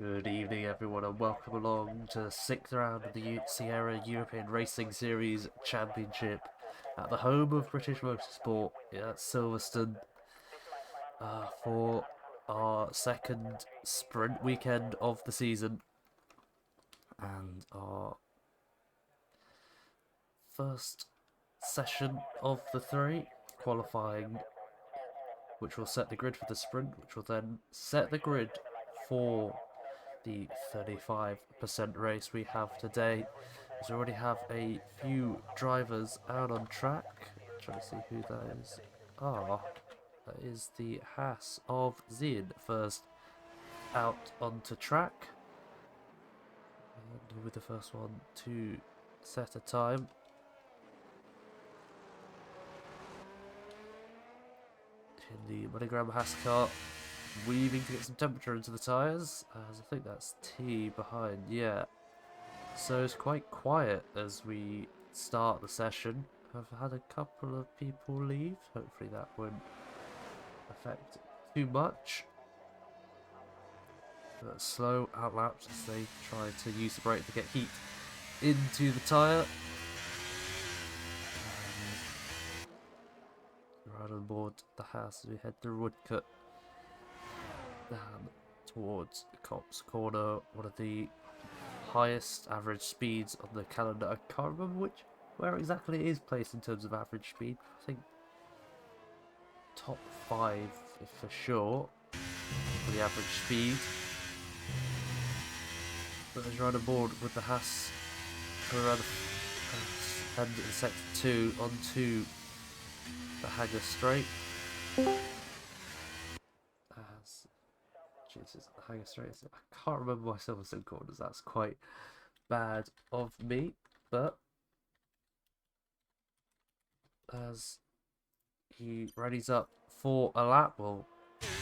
Good evening, everyone, and welcome along to the sixth round of the Sierra European Racing Series Championship at the home of British Motorsport at Silverstone for our second sprint weekend of the season and our first session of the three, qualifying, which will set the grid for the sprint, which will then set the grid for the 35% race we have today. We already have a few drivers out on track. Trying to see who those are. That is the Haas of Zien first out onto track. And he'll be the first one to set a time. In the MoneyGram Haas car, weaving to get some temperature into the tyres, as I think that's T behind, yeah. So it's quite quiet as we start the session. I've had a couple of people leave, hopefully that won't affect too much. But slow outlaps as they try to use the brake to get heat into the tyre. Right on board the house as we head through Woodcut down towards Cops Corner, one of the highest average speeds on the calendar. I can't remember where exactly it is placed in terms of average speed. I think top 5 for sure for the average speed. But as you're on board with the Haas around the end in sector 2 onto the Hanger Straight. Jesus, the Hanger Straight. I can't remember my Silverstone corners. That's quite bad of me. But as he readies up for a lap, we'll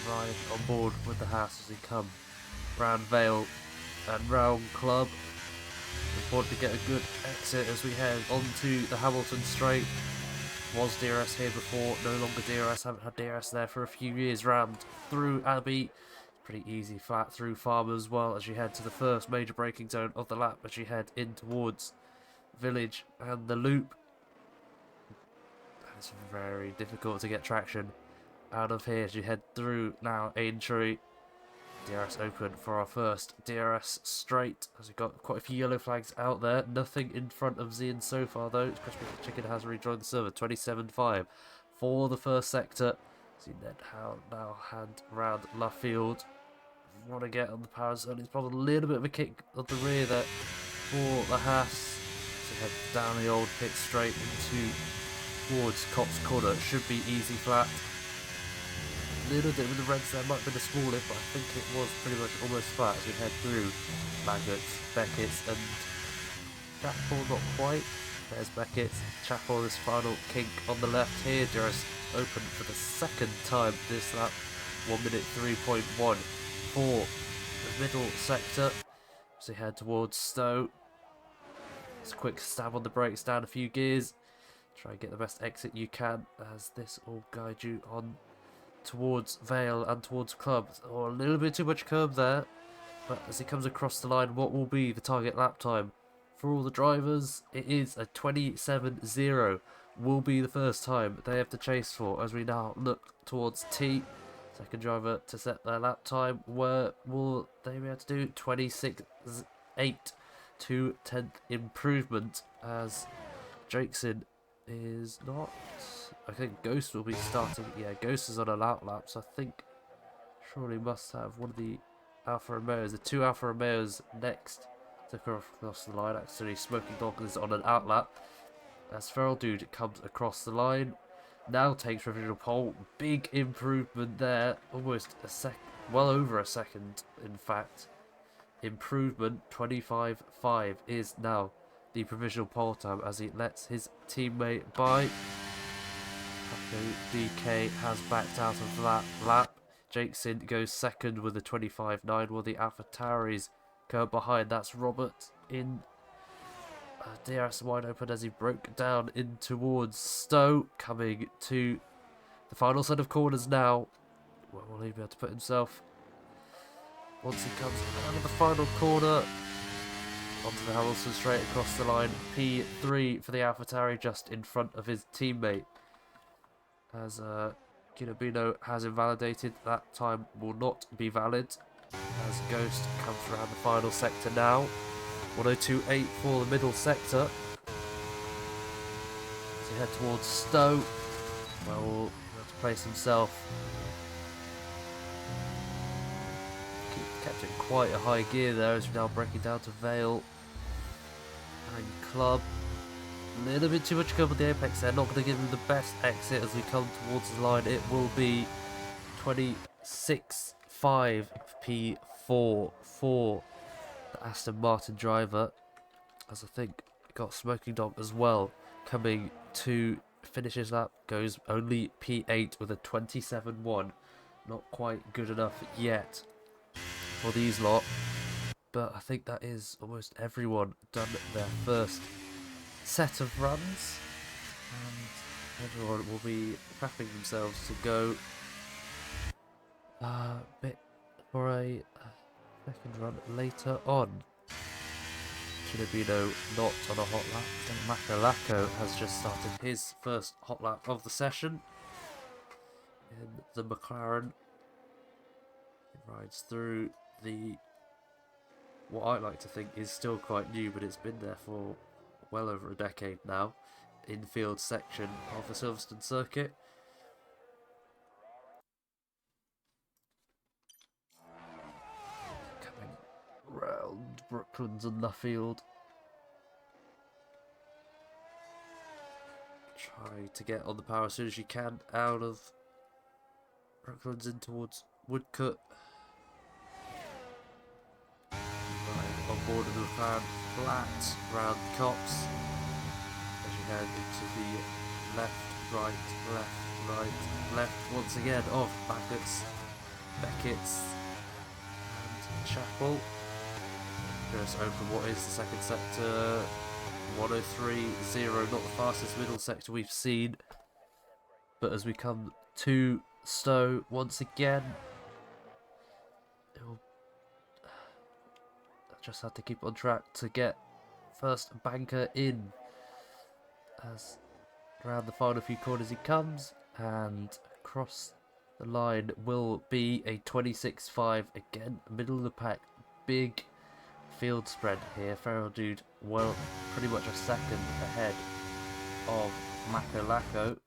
ride on board with the Haas as he come round Vale and round Club. Important to get a good exit as we head onto the Hamilton Straight. Was DRS here before, no longer DRS, haven't had DRS there for a few years. Round through Abbey, pretty easy flat through Farm as well as you head to the first major braking zone of the lap as you head in towards Village and the Loop. It's very difficult to get traction out of here as you head through now Aintree. DRS open for our first DRS straight as we've got quite a few yellow flags out there. Nothing in front of Zien so far though. Crispy Chicken has rejoined the server. 27.5 for the first sector. See now hand round Luffield. Want to get on the power zone. It's probably a little bit of a kick on the rear there for the Haas. So head down the old pit straight into towards Cops Corner. It should be easy flat. Little bit with the reds there, might have been a small lift, but I think it was pretty much almost flat as we head through Maggots, Beckett's and Chapel, not quite. There's Beckett's. Chapel, this final kink on the left here, just open for the second time this lap. 1 minute 3.1 for the middle sector. As we head towards Stowe. Just a quick stab on the brakes, down a few gears. Try and get the best exit you can as this will guide you on towards Vale and towards Club. Or a little bit too much curb there, but as he comes across the line, what will be the target lap time for all the drivers? It is a 27.0. Will be the first time they have to chase for as we now look towards T, second driver, to set their lap time. Where will they be able to do 26.8 to 10th improvement as Jakeson is not. I think Ghost will be starting. Yeah, Ghost is on an outlap, so I think surely must have one of the Alfa Romeos. The two Alfa Romeos next to cross the line. Actually, Smoking Dog is on an outlap. As Feral Dude comes across the line, now takes provisional pole. Big improvement there. Almost a sec, well over a second, in fact. Improvement. 25.5 is now the provisional pole time as he lets his teammate by. DK has backed out of that lap. Jakeson goes second with a 25.9, while the AlphaTauris go behind. That's Robert in DRS wide open as he broke down in towards Stowe, coming to the final set of corners now. Where will he be able to put himself? once he comes out of the final corner. Onto the Hamilton straight across the line. P3 for the AlphaTauri just in front of his teammate. As Ginobino has invalidated, that time will not be valid. As Ghost comes around the final sector now. 102.8 for the middle sector. As he head towards Stowe. Well, he'll have to place himself. Kept in quite a high gear there as we're now breaking down to Vale and Club. A little bit too much cover the apex there. Not going to give him the best exit as we come towards the line. It will be 26.5 P4 for the Aston Martin driver. As I think got Smoking Dog as well coming to finish his lap. Goes only P8 with a 27.1. Not quite good enough yet for these lot, but I think that is almost everyone done their first set of runs, and everyone will be prepping themselves to go bit for a second run later on. Ginobino not on a hot lap. Makalako has just started his first hot lap of the session in the McLaren. It rides through what I like to think is still quite new, but it's been there for well over a decade now, infield section of the Silverstone circuit. Coming round Brooklands and Nuffield. Try to get on the power as soon as you can out of Brooklands in towards Woodcut. On board of the McLaren, flat round Cops as you head into the left, right, left once again of Beckett's and Chapel. Just open what is the second sector. 103.0, not the fastest middle sector we've seen, but as we come to Stowe once again, it'll just had to keep on track to get first banker in as around the final few corners he comes, and across the line will be a 26.5 again, middle of the pack, big field spread here. Feral Dude well pretty much a second ahead of Makalako.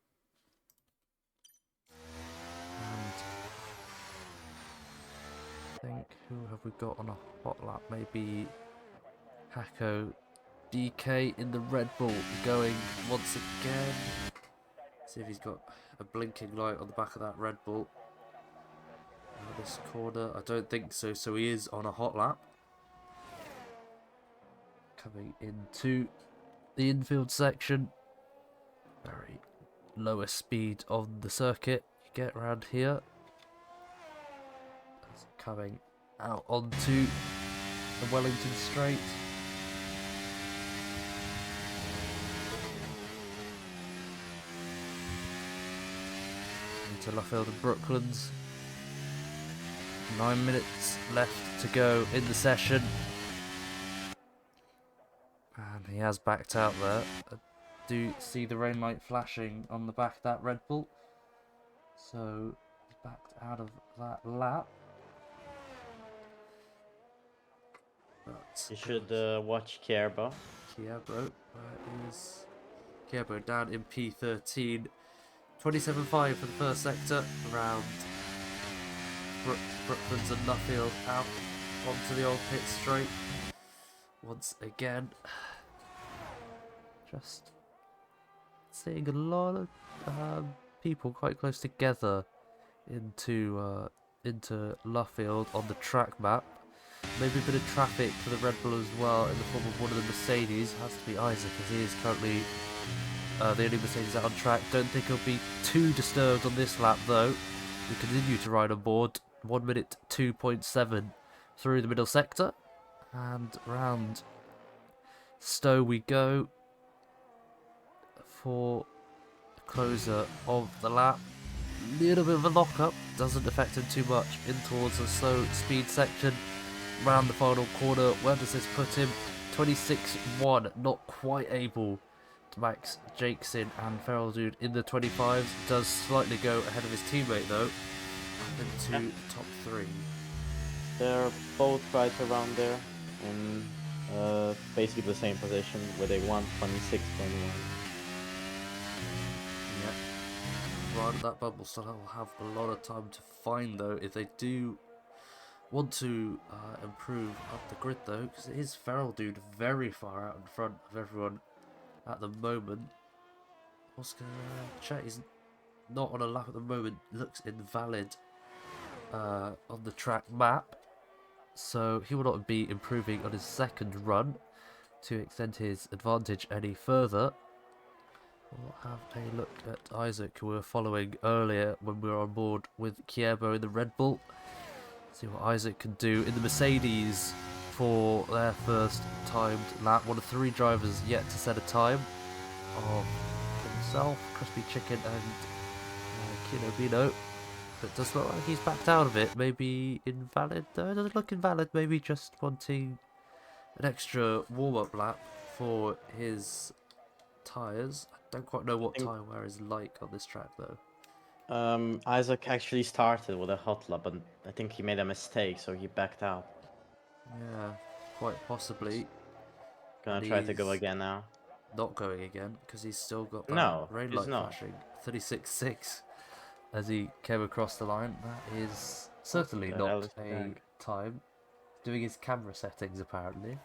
I think, who have we got on a hot lap? Maybe Hako DK in the Red Bull going once again. See if he's got a blinking light on the back of that Red Bull. This corner, I don't think so, so he is on a hot lap. Coming into the infield section. Very lowest speed on the circuit you get around here. Coming out onto the Wellington Straight. Into Luffield and Brooklands. 9 minutes left to go in the session. And he has backed out there. I do see the rain light flashing on the back of that Red Bull. So he's backed out of that lap. You should watch Kierbo. Kierbo, where is Kierbo? Down in P13. 27.5 for the first sector. Around Brooklands and Nuffield out onto the old pit straight. Once again. Just seeing a lot of people quite close together into Luffield on the track map. Maybe a bit of traffic for the Red Bull as well in the form of one of the Mercedes. Has to be Isaac, as he is currently the only Mercedes out on track. Don't think he'll be too disturbed on this lap though. We continue to ride on board. 1 minute 2.7 through the middle sector. And round Stowe we go for the closer of the lap. little bit of a lock-up, doesn't affect him too much. In towards the slow speed section, round the final corner. Where does this put him? 26-1, not quite able to max Jakeson and Feral Dude in the 25s. Does slightly go ahead of his teammate though, into the top 3. They're both right around there in basically the same position with a 1:26.1. Yep. Right at that bubble, so they'll have a lot of time to find though if they do want to improve up the grid though, because it is Feral Dude very far out in front of everyone at the moment. Oscar Chet is not on a lap at the moment, looks invalid on the track map, so he will not be improving on his second run to extend his advantage any further. We'll have a look at Isaac, who we were following earlier when we were on board with Kierbo in the Red Bull. See what Isaac can do in the Mercedes for their first timed lap. One of 3 drivers yet to set a time of himself, Crispy Chicken and Kinobino. But it does look like he's backed out of it. Maybe invalid though. It doesn't look invalid. Maybe just wanting an extra warm-up lap for his tyres. I don't quite know what tyre wear is like on this track though. Isaac actually started with a hot lap, but I think he made a mistake, so he backed out. Yeah, quite possibly. Gonna try to go again now. Not going again because he's still got that No, rain he's light not. flashing. 36.6 as he came across the line. That is certainly the hell not is a that? time. Doing his camera settings apparently.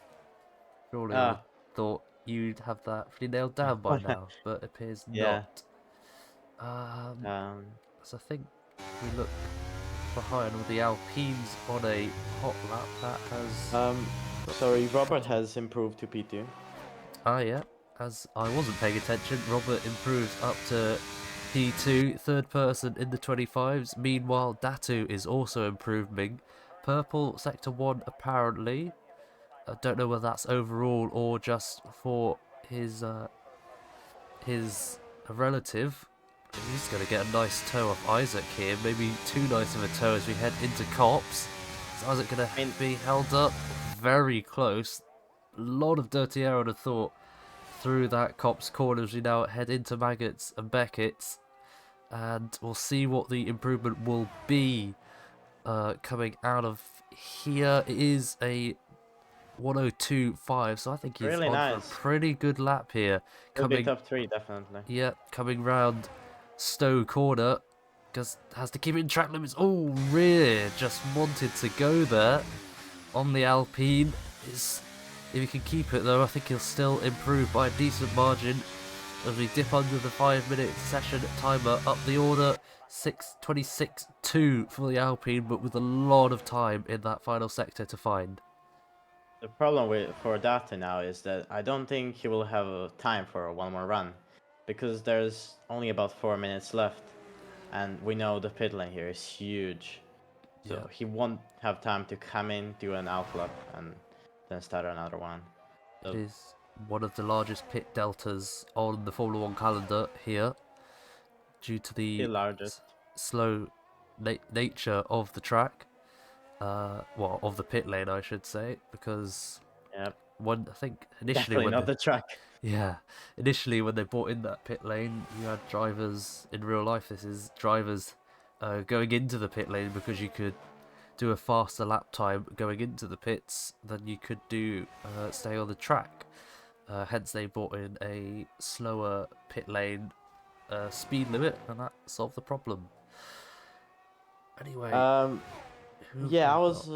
Surely I Ah, would thought you'd have that pretty nailed down by now, but appears yeah. not. Um, So I think if we look behind with the Alpines on a hot lap, that has. sorry, Robert has improved to P2. Ah, yeah. As I wasn't paying attention, Robert improves up to P2, third person in the 25s. Meanwhile, Datu is also improving. Purple, sector 1 apparently. I don't know whether that's overall or just for his relative. He's going to get a nice toe off Isaac here. Maybe too nice of a toe as we head into Cops. Is Isaac going to be held up? Very close. A lot of dirty air, I'd have thought, through that Cops corner as we now head into Maggots and Beckett's. And we'll see what the improvement will be coming out of here. It is a 102.5, so I think he's Really on nice. for a pretty good lap here. Could be top 3, definitely. Yeah, coming round Stowe corner. Has to keep it in track limits. Oh, rear just wanted to go there on the Alpine. If he can keep it though, I think he'll still improve by a decent margin. As we dip under the 5-minute session timer up the order, 6:26.2 for the Alpine, but with a lot of time in that final sector to find. The problem for Data now is that I don't think he will have time for one more run, because there's only about 4 minutes left, and we know the pit lane here is huge, so he won't have time to come in, do an outlap, and then start another one. So it is one of the largest pit deltas on the Formula 1 calendar here, due to the slow nature of the track. Well, of the pit lane, I should say, because I think initially definitely not the track. Yeah, initially when they brought in that pit lane, you had drivers in real life. This is drivers going into the pit lane because you could do a faster lap time going into the pits than you could do stay on the track. Hence, they brought in a slower pit lane speed limit, and that solved the problem. Anyway, yeah, I was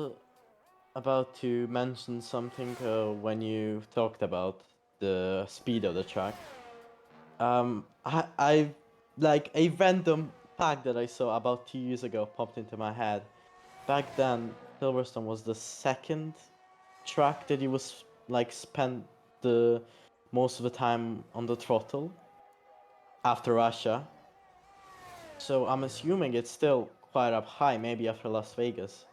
about to mention something when you talked about the speed of the track. I like a random fact that I saw about 2 years ago popped into my head. Back then, Silverstone was the second track that you was like spent the most of the time on the throttle after Russia. So I'm assuming it's still quite up high, maybe after Las Vegas.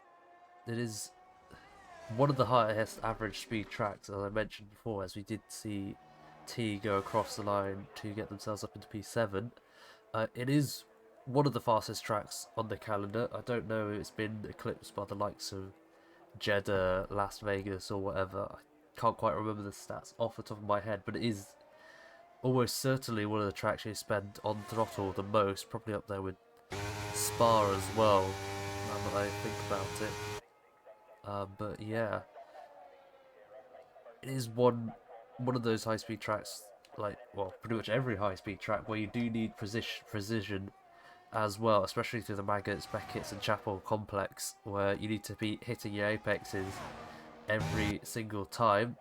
It is one of the highest average speed tracks, as I mentioned before, as we did see T go across the line to get themselves up into P7. It is one of the fastest tracks on the calendar. I don't know if it's been eclipsed by the likes of Jeddah, Las Vegas, or whatever. I can't quite remember the stats off the top of my head, but it is almost certainly one of the tracks you spend on throttle the most, probably up there with Spa as well, now that I think about it. But yeah, it is one of those high-speed tracks, like, well, pretty much every high-speed track, where you do need precision as well, especially through the Maggots, Beckett's and Chapel complex, where you need to be hitting your apexes every single time.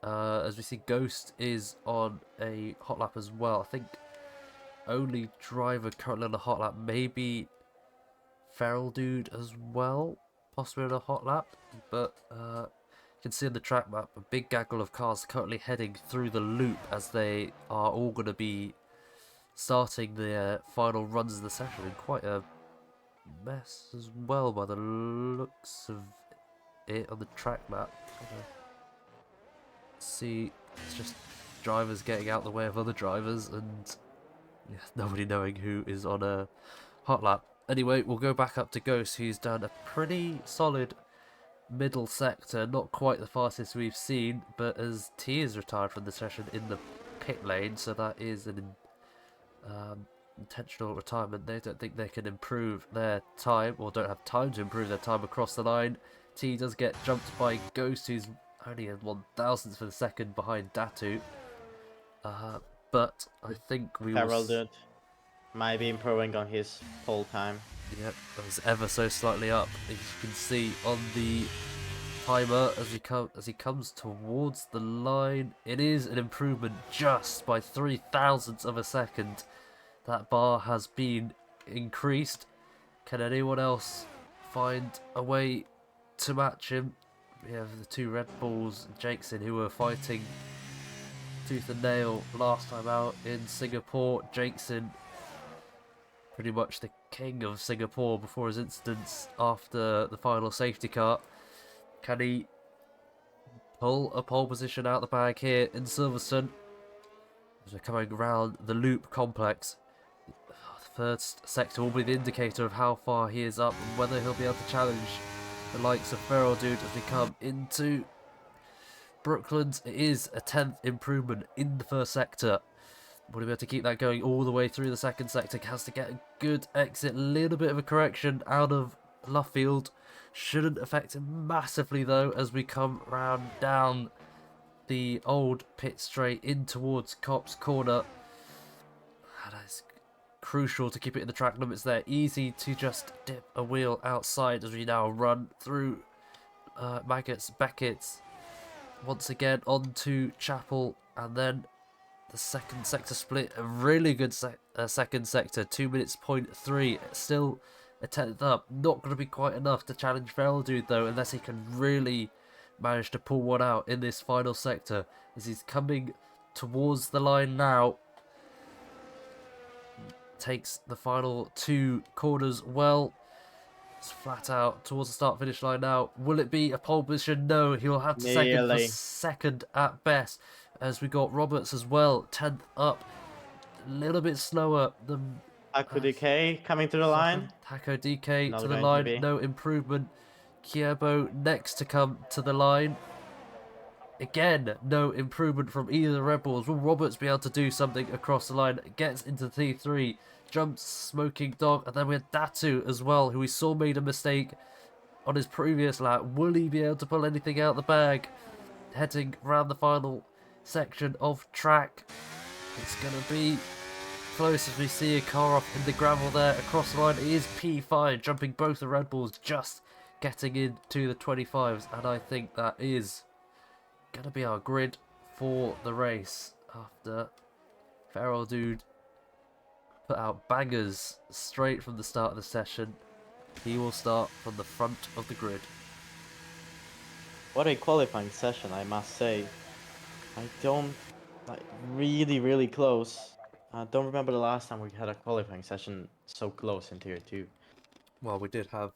As we see, Ghost is on a hot lap as well. I think only driver currently on a hot lap, maybe Feral Dude as well, possibly on a hot lap. But you can see on the track map a big gaggle of cars currently heading through the loop, as they are all going to be starting their final runs of the session in quite a mess as well by the looks of it on the track map. See, it's just drivers getting out the way of other drivers, and yeah, nobody knowing who is on a hot lap. Anyway, we'll go back up to Ghost, who's done a pretty solid middle sector, not quite the fastest we've seen, but as T is retired from the session in the pit lane, so that is an intentional retirement. They don't think they can improve their time, or don't have time to improve their time across the line. T does get jumped by Ghost, who's only a 1,000th of a second behind Datu. But I think we Feral will. Dude might be improving on his pole time. Yep, that was ever so slightly up. As you can see on the timer, as he comes towards the line, it is an improvement just by 3,000ths of a second. That bar has been increased. Can anyone else find a way to match him? We have the two Red Bulls and Jakeson, who were fighting tooth and nail last time out in Singapore. Jakeson, pretty much the king of Singapore before his incidents after the final safety car. Can he pull a pole position out the bag here in Silverstone? As we're coming around the loop complex, the first sector will be the indicator of how far he is up and whether he'll be able to challenge the likes of Feral Dude as we come into Brooklands. It is a 10th improvement in the first sector. Will he be able to keep that going all the way through the second sector? Has to get a good exit, a little bit of a correction out of Luffield. Shouldn't affect him massively though, as we come round down the old pit straight in towards Cops Corner. That is crucial to keep it in the track limits there. Easy to just dip a wheel outside as we now run through Maggots, Beckett's. Once again onto Chapel, and then the second sector split. A really good second sector, 2 minutes point 3, still a 10th up. Not going to be quite enough to challenge Feral Dude though, unless he can really manage to pull one out in this final sector, as he's coming towards the line now. Takes the final two corners well. It's flat out towards the start finish line now. Will it be a pole position? No, he'll have to second at best, as we got Roberts as well, 10th up. A little bit slower than Taco DK coming to the line. Taco DK Not to the going to line, be. no improvement. Kierbo next to come to the line. Again, no improvement from either of the Red Bulls. Will Roberts be able to do something across the line? Gets into T3, jumps Smoking Dog, and then we had Datu as well, who we saw made a mistake on his previous lap. Will he be able to pull anything out of the bag? Heading around the final section of track. It's going to be close as we see a car off in the gravel there across the line. It is P5, jumping both the Red Bulls, just getting into the 25s, and I think that is going to be our grid for the race after Feral Dude put out bangers straight from the start of the session. He will start from the front of the grid. What a qualifying session, I must say. I don't like really close. I don't remember the last time we had a qualifying session so close in Tier 2. Well, we did have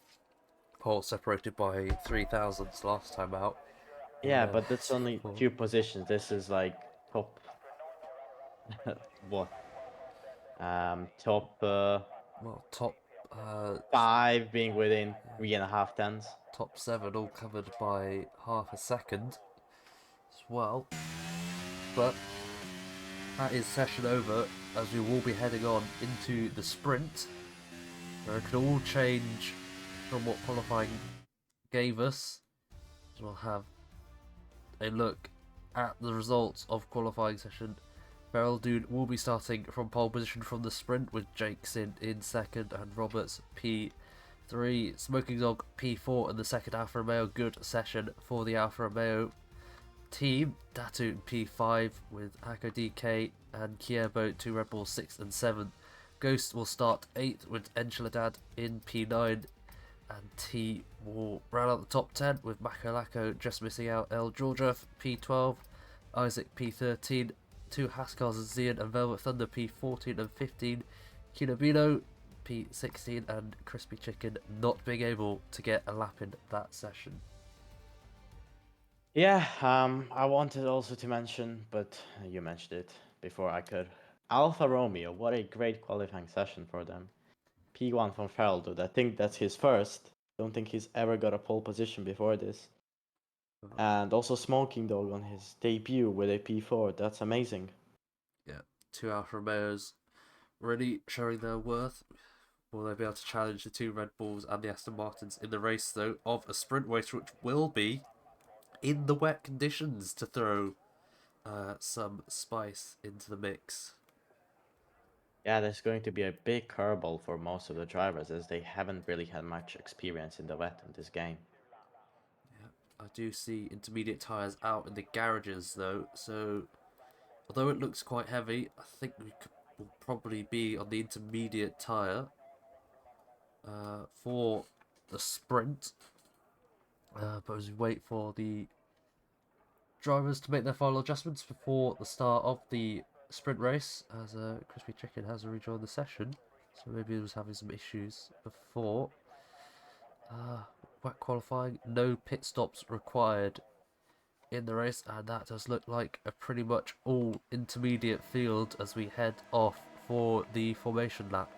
poles separated by 3,000s last time out. Yeah, but that's only Cool. few positions. This is like top what? Top well, uh, 5 being within 3.5 tenths. top 7 all covered by half a second as well. But that is session over, as we will be heading on into the sprint, where it can all change from what qualifying gave us. We'll have a look at the results of qualifying session. Ferrell Dude will be starting from pole position from the sprint, with Jakeson in second and Roberts P3. Smoking Dog P4 in the second Alfa Romeo. Good session for the Alfa Romeo team. Datu in P5 with Hako DK and Kierbo, 2 Red Bulls 6 and 7. Ghost will start 8th with Enchiladad in P9. And T will round out the top 10 with Makalako just missing out. El Georgia P12, Isaac P13, 2 Haskars and Zian and Velvet Thunder P14 and 15, Kinobino P16, and Crispy Chicken not being able to get a lap in that session. Yeah, I wanted also to mention, but you mentioned it before I could. Alfa Romeo, what a great qualifying session for them. P1 from Feraldo, I think that's his first. Don't think he's ever got a pole position before this. And also Smoking Dog on his debut with a P4, that's amazing. Yeah, 2 Alfa Romeos really showing their worth. Will they be able to challenge the 2 Red Bulls and the Aston Martins in the race, though, of a sprint race, which will be in the wet conditions, to throw some spice into the mix? Yeah, there's going to be a big curveball for most of the drivers, as they haven't really had much experience in the wet in this game. Yeah, I do see intermediate tyres out in the garages, though, so although it looks quite heavy, I think will probably be on the intermediate tyre for the sprint. But as we wait for the drivers to make their final adjustments before the start of the sprint race, as Crispy Chicken has rejoined the session, so maybe he was having some issues before. Wet qualifying, no pit stops required in the race, and that does look like a pretty much all intermediate field as we head off for the formation lap.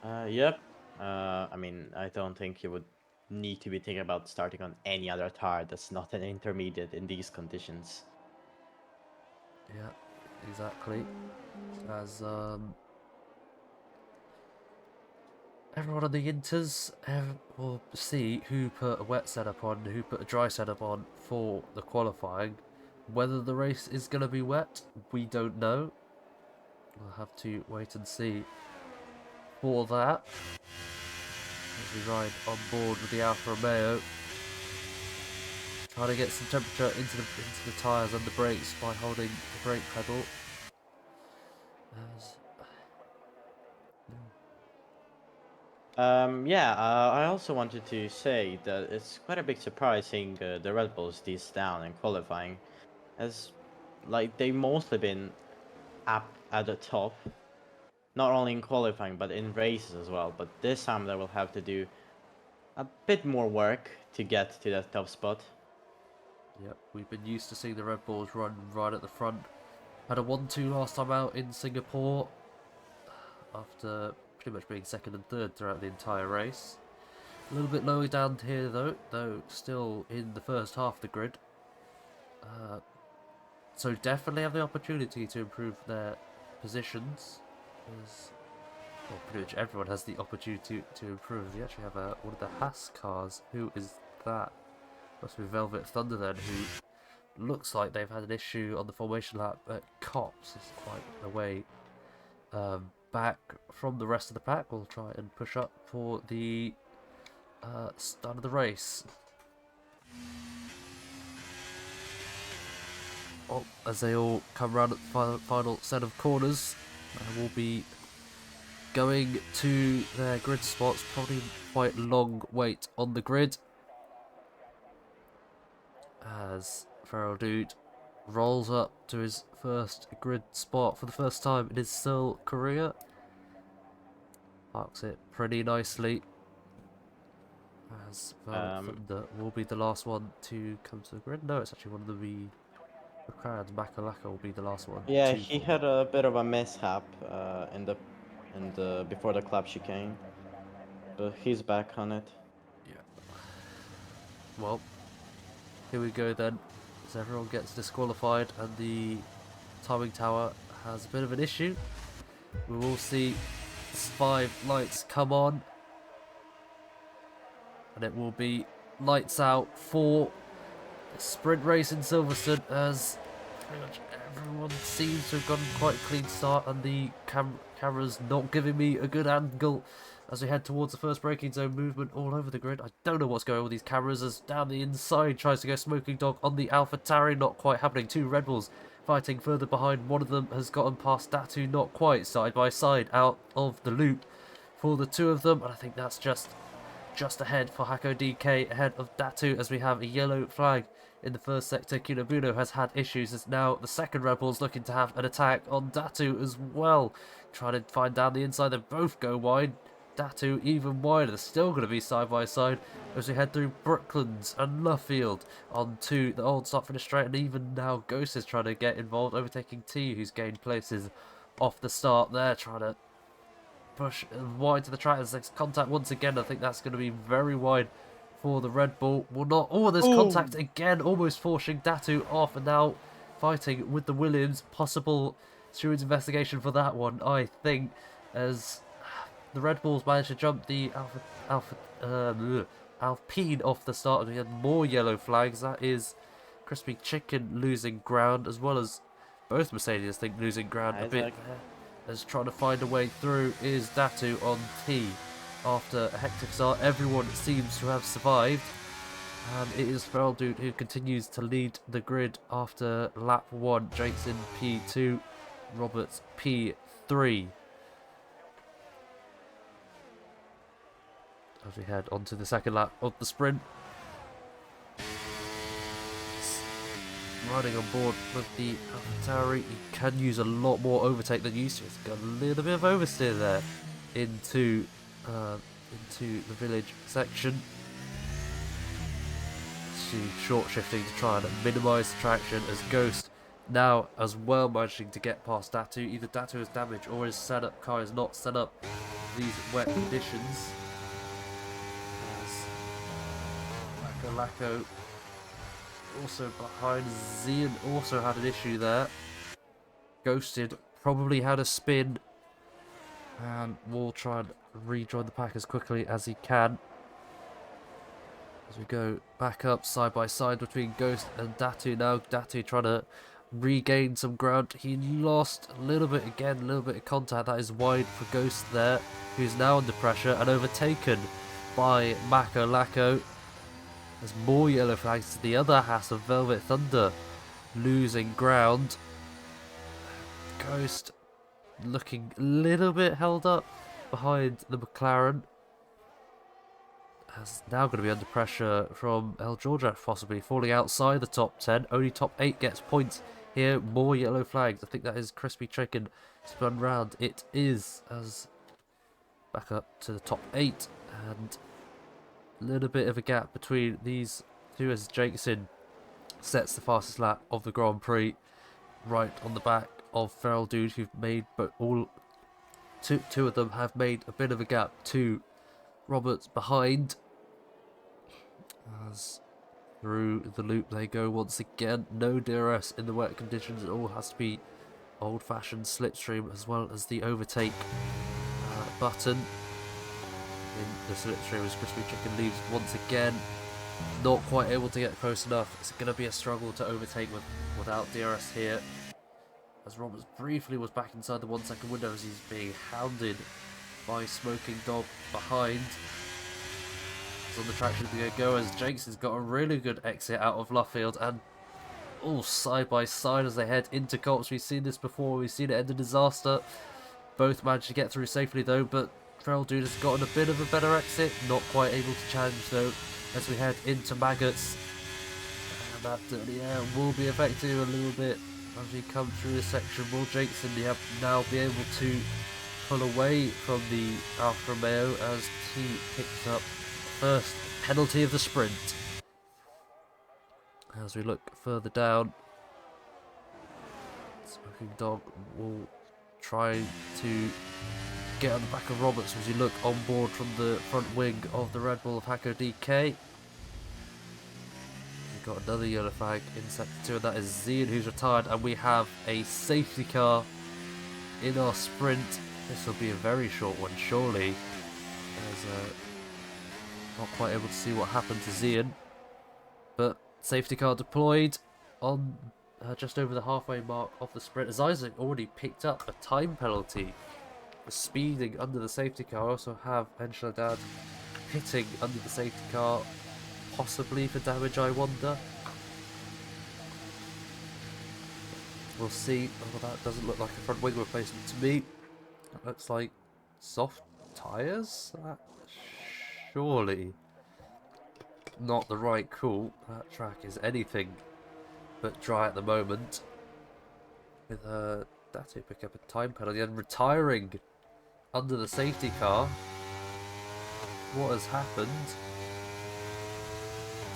Yep. I mean, I don't think you would need to be thinking about starting on any other tire that's not an intermediate in these conditions. Yeah, exactly. As everyone on the Inters will see who put a wet setup on, who put a dry setup on for the qualifying. Whether the race is going to be wet, we don't know. We'll have to wait and see for that. As we ride on board with the Alfa Romeo, trying to get some temperature into the tyres and the brakes by holding the brake pedal. As I also wanted to say that it's quite a big surprise seeing the Red Bulls this down in qualifying, as like they've mostly been up at the top, not only in qualifying but in races as well. But this time they will have to do a bit more work to get to that top spot. yep, we've been used to seeing the Red Bulls run right at the front. Had a 1-2 last time out in Singapore, after pretty much being second and third throughout the entire race. A little bit lower down here though still in the first half of the grid. So definitely have the opportunity to improve their positions. As, well, pretty much everyone has the opportunity to improve. We actually have one of the Haas cars. Who is that? Must be Velvet Thunder then, who looks like they've had an issue on the formation lap at Cops. It's quite a way back from the rest of the pack. We'll try and push up for the start of the race. Oh, as they all come round at the final set of corners, we'll be going to their grid spots. Probably quite long wait on the grid, as Feral Dude rolls up to his first grid spot for the first time in his SERL career. Parks it pretty nicely, as Velvet Thunder will be the last one to come to the grid. No, it's actually one of the McLaren's. Makalaka will be the last one Yeah, to he form had up. a bit of a mishap in the and before the club chicane. But he's back on it. Yeah. Well, here we go then. As everyone gets disqualified and the timing tower has a bit of an issue. We will see 5 lights come on. And it will be lights out for the sprint race in Silverstone, as pretty much everyone seems to have gotten quite a clean start, and the camera's not giving me a good angle as we head towards the first braking zone. Movement all over the grid. I don't know what's going on with these cameras, as down the inside tries to go Smoking Dog on the AlphaTauri, not quite happening. 2 Red Bulls fighting further behind. One of them has gotten past Datu, not quite, side by side out of the loop for the 2 of them, and I think that's just ahead for Hako DK, ahead of Datu, as we have a yellow flag in the first sector. Kinobuno has had issues, as now the second Rebels looking to have an attack on Datu as well. Trying to find down the inside, they both go wide. Datu even wider. They're still going to be side by side as we head through Brooklands and Luffield onto the old start finish straight, and even now Ghost is trying to get involved, overtaking T, who's gained places off the start there, trying to push wide to the track. There's contact once again. I think that's going to be very wide for the Red Bull. Will not. Oh, there's contact again, almost forcing Datu off, and now fighting with the Williams. Possible stewards investigation for that one, I think, as the Red Bulls managed to jump the Alpine off the start, and we had more yellow flags. That is Crispy Chicken losing ground, as well as both Mercedes, I think, losing ground a bit there. As trying to find a way through is Datu on T. After a hectic start, everyone seems to have survived, and it is SERL Dude who continues to lead the grid after lap 1. Jake's in P2, Roberts P3. As we head onto the second lap of the sprint. Riding on board with the AlphaTauri, you can use a lot more overtake than you used to. It's got a little bit of oversteer there into the village section. Short shifting to try and minimise the traction, as Ghost now as well managing to get past Datu. Either Datu is damaged or his car is not set up for these wet conditions. As Lacko also behind. Zian also had an issue there. Ghosted probably had a spin, and will try and rejoin the pack as quickly as he can. As we go back up side by side between Ghost and Datu now. Datu trying to regain some ground. He lost a little bit again, a little bit of contact. That is wide for Ghost there, who's now under pressure and overtaken by Mako Lacko. There's more yellow flags to the other half of Velvet Thunder losing ground. Ghost looking a little bit held up behind the McLaren. Is now going to be under pressure from El Georgia, possibly falling outside the top 10. Only top 8 gets points here. More yellow flags. I think that is Crispy Chicken spun round. It is, as back up to the top 8, and a little bit of a gap between these two as Jakeson sets the fastest lap of the Grand Prix, right on the back of SERL Dude, who've made, but two of them have made a bit of a gap to Roberts behind. As through the loop they go once again. No DRS in the wet conditions. It all has to be old-fashioned slipstream, as well as the overtake button in the slipstream as Crispy Chicken leaves once again. Not quite able to get close enough. It's going to be a struggle to overtake without DRS here, as Roberts briefly was back inside the 1 second window as he's being hounded by Smoking Dog behind. On the traction to go, as Jakes has got a really good exit out of Luffield, and all side by side as they head into Cops. We've seen this before, we've seen it end in disaster. Both managed to get through safely though, but SERL Dude has gotten a bit of a better exit, not quite able to challenge though as we head into Maggots. And that dirty air will be affecting him a little bit as we come through this section. Will Jakeson now be able to pull away from the Alfa Romeo as he picks up first penalty of the sprint? As we look further down, Smoking Dog will try to get on the back of Roberts as you look on board from the front wing of the Red Bull of Hako DK. We've got another yellow flag in sector 2, and that is Zian who's retired, and we have a safety car in our sprint. This will be a very short one, surely. As not quite able to see what happened to Zian, but safety car deployed on just over the halfway mark of the sprint, as Isaac already picked up a time penalty for speeding under the safety car. I also have Encheladad hitting under the safety car, possibly for damage, I wonder. We'll see. Oh, that doesn't look like a front wing replacement to me. It looks like soft tyres? Surely not the right call. That track is anything but dry at the moment. With Datu pick up a time penalty and retiring under the safety car. What has happened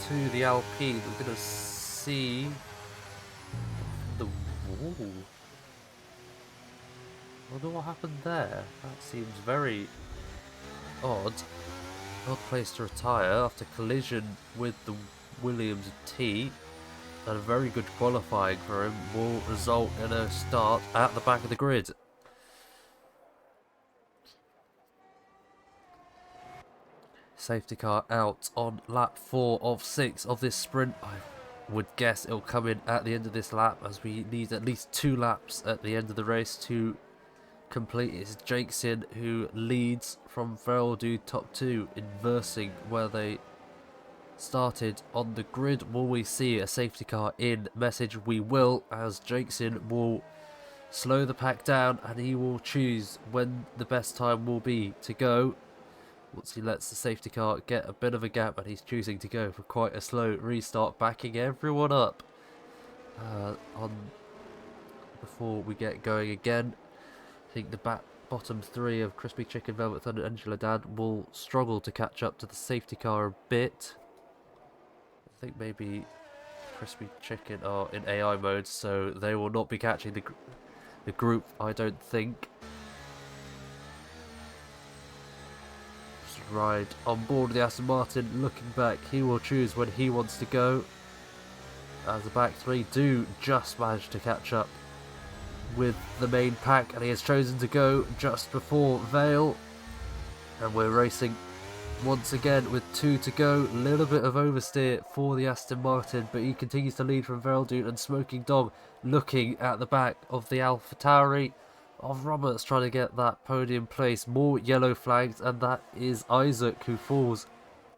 to the Alpine? We're going to see the wall. I wonder what happened there. That seems very odd. Odd place to retire after collision with the Williams T. And a very good qualifying for him will result in a start at the back of the grid. Safety car out on lap 4 of 6 of this sprint. I would guess it'll come in at the end of this lap, as we need at least 2 laps at the end of the race to complete. It's Jakeson who leads from Feraldu top 2, inversing where they started on the grid. Will we see a safety car in? Message we will, as Jakeson will slow the pack down and he will choose when the best time will be to go. Once he lets the safety car get a bit of a gap, and he's choosing to go for quite a slow restart, backing everyone up on before we get going again. I think the bottom 3 of Crispy Chicken, Velvet Thunder and Encheladad will struggle to catch up to the safety car a bit. I think maybe Crispy Chicken are in AI mode, so they will not be catching the group, I don't think. Just ride on board the Aston Martin, looking back, he will choose when he wants to go, as the back 3 do just manage to catch up with the main pack, and he has chosen to go just before Vale, and we're racing once again with 2 to go. Little bit of oversteer for the Aston Martin, but he continues to lead from Veraldune, and Smoking Dog looking at the back of the AlphaTauri of Roberts, trying to get that podium place. More yellow flags, and that is Isaac who falls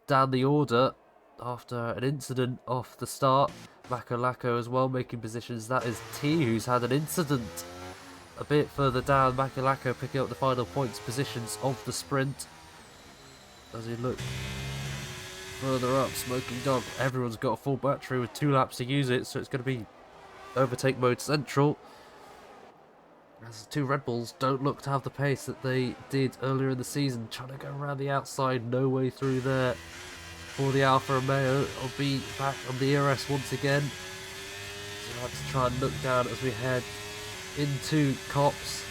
down the order after an incident off the start. Makalako as well making positions. That is T who's had an incident a bit further down. Makalako picking up the final points positions of the sprint. As we look further up, Smoking Dog, everyone's got a full battery with 2 laps to use it, so it's going to be overtake mode central. As the 2 Red Bulls don't look to have the pace that they did earlier in the season, trying to go around the outside, no way through there for the Alfa Romeo. I'll be back on the ERS once again. So I have to try and look down as we head into Cops.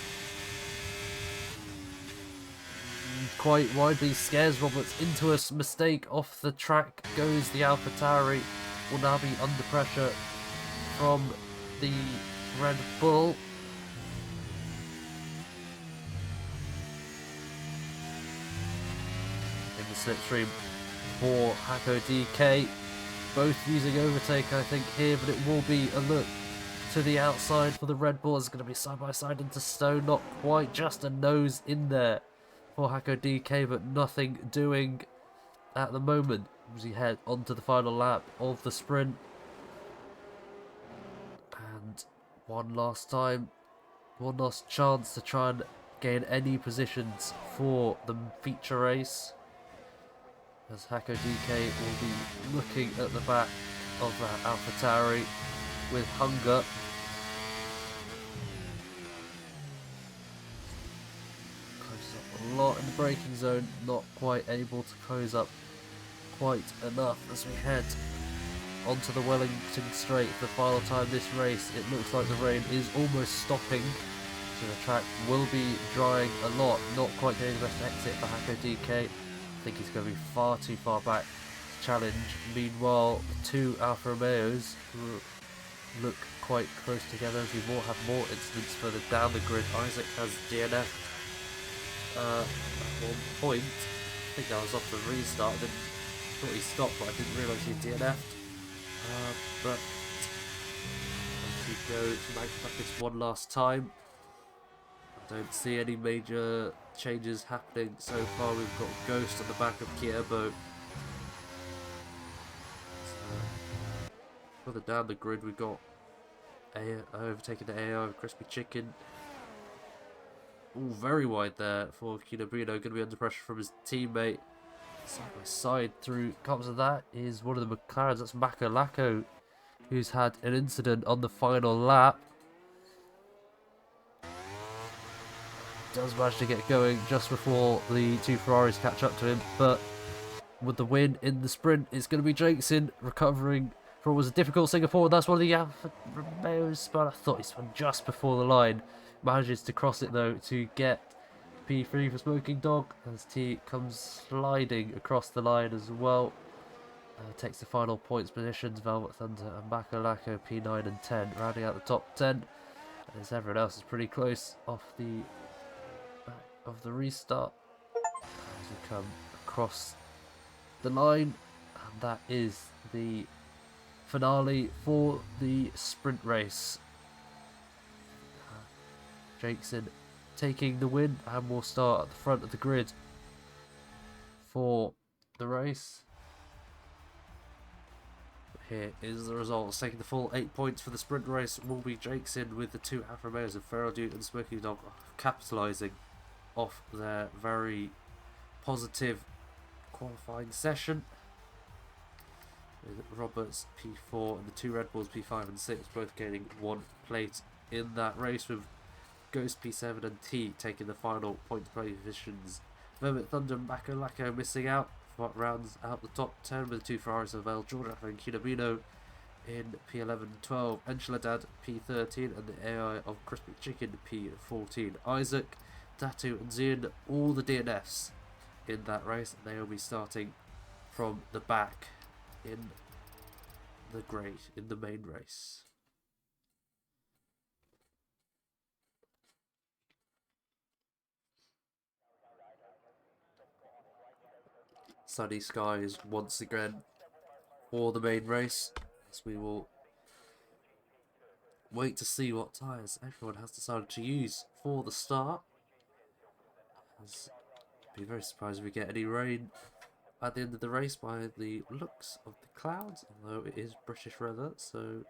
Quite widely scares Roberts into a mistake. Off the track goes the AlphaTauri. Will now be under pressure from the Red Bull. In the slipstream for Hako DK. Both using overtake, I think, here, but it will be a look to the outside for the Red Bull. It's going to be side by side into Stone. Not quite, just a nose in there for Hako DK, but nothing doing at the moment as we head onto the final lap of the sprint. And one last chance to try and gain any positions for the feature race, as Hako DK will be looking at the back of that AlphaTauri with hunger. A lot in the braking zone, not quite able to close up quite enough as we head onto the Wellington Straight for the final time this race. It looks like the rain is almost stopping, So the track will be drying a lot, not quite getting the best exit for Hako DK. I think he's going to be far too far back to challenge. Meanwhile, the two Alfa Romeos look quite close together as we have more incidents further down the grid. Isaac has DNF at one point. I think that was off the restart. I thought he stopped, but I didn't realise he DNF'd. But as he goes back this one last time, I don't see any major changes happening so far. We've got Ghost on the back of Kierbo. Further down the grid, we've got overtaking the AI with Crispy Chicken. Ooh, very wide there for Kinobino. Going to be under pressure from his teammate. Side by side through comes of that is one of the McLarens. That's Makalako, who's had an incident on the final lap. Does manage to get going just before the two Ferraris catch up to him, but with the win in the sprint, it's going to be Jakeson recovering from what was a difficult Singapore. That's one of the Alfa Romeos, but I thought he spun just before the line. Manages to cross it though to get P3 for Smoking Dog as T comes sliding across the line as well. Takes the final points positions. Velvet Thunder and Makalako P9 and 10, rounding out the top 10. And as everyone else is pretty close off the back of the restart as we come across the line, and that is the finale for the sprint race. Jakeson taking the win and will start at the front of the grid for the race. Here is the results. Taking the full 8 points for the sprint race will be Jakeson, with the two Alfa Romeos of Feral Dude and Smoking Dog capitalising off their very positive qualifying session, with Roberts P4 and the two Red Bulls P5 and 6 both gaining one plate in that race, with Ghost P7 and T taking the final point play positions. Vermont Thunder and Makalako missing out, what rounds out the top 10 with the two Ferraris of El Jordan and Kinobino in P11 and 12, Enchiladad P13 and the AI of Crispy Chicken P14. Isaac, Datu and Zian, all the DNFs in that race, and they will be starting from the back in the main race. Sunny skies once again for the main race, as we will wait to see what tyres everyone has decided to use for the start. I'd be very surprised if we get any rain at the end of the race by the looks of the clouds, although it is British weather, so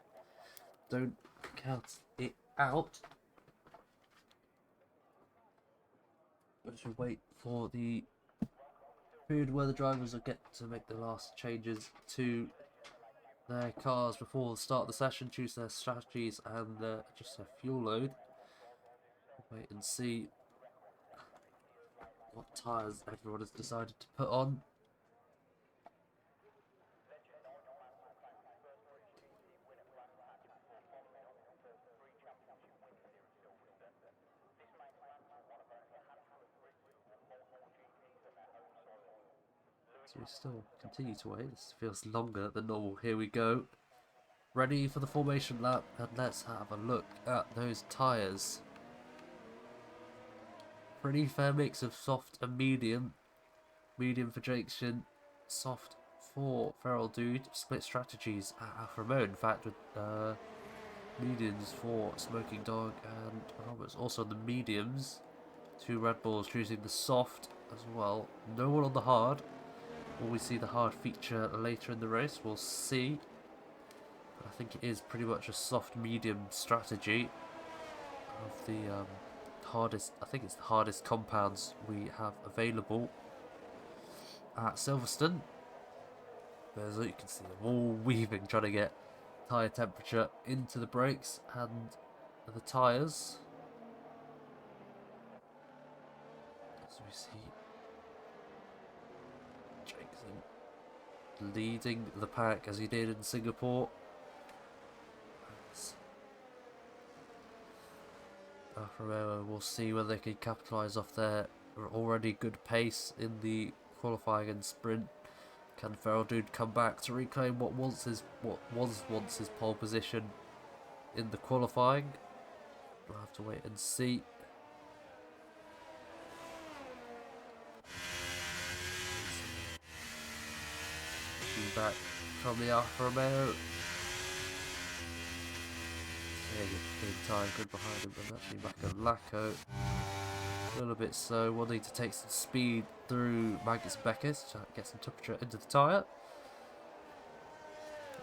don't count it out. But as we wait for the period where the drivers will get to make the last changes to their cars before the start of the session, choose their strategies and just their fuel load. Wait and see what tyres everyone has decided to put on. So we still continue to wait. This feels longer than normal. Here we go. Ready for the formation lap, and let's have a look at those tyres. Pretty fair mix of soft and medium. Medium for Jakeson, soft for Feral Dude. Split strategies at Alfa Romeo, in fact, with mediums for Smoking Dog and Roberts. Also the mediums. Two Red Bulls choosing the soft as well. No one on the hard. Will we see the hard feature later in the race? We'll see. But I think it is pretty much a soft medium strategy of the hardest. I think it's the hardest compounds we have available at Silverstone. As you can see, them all weaving, trying to get tyre temperature into the brakes and the tyres. As we see Jakeson leading the pack as he did in Singapore. Alfa Romeo will see whether they can capitalise off their already good pace in the qualifying and sprint. Can Feraldude come back to reclaim what was once his pole position in the qualifying? We'll have to wait and see. Back from the Alfa Romeo. Big time, good behind him, but actually Lacco. A little bit slow. We'll need to take some speed through Maggots and Beckers to get some temperature into the tyre.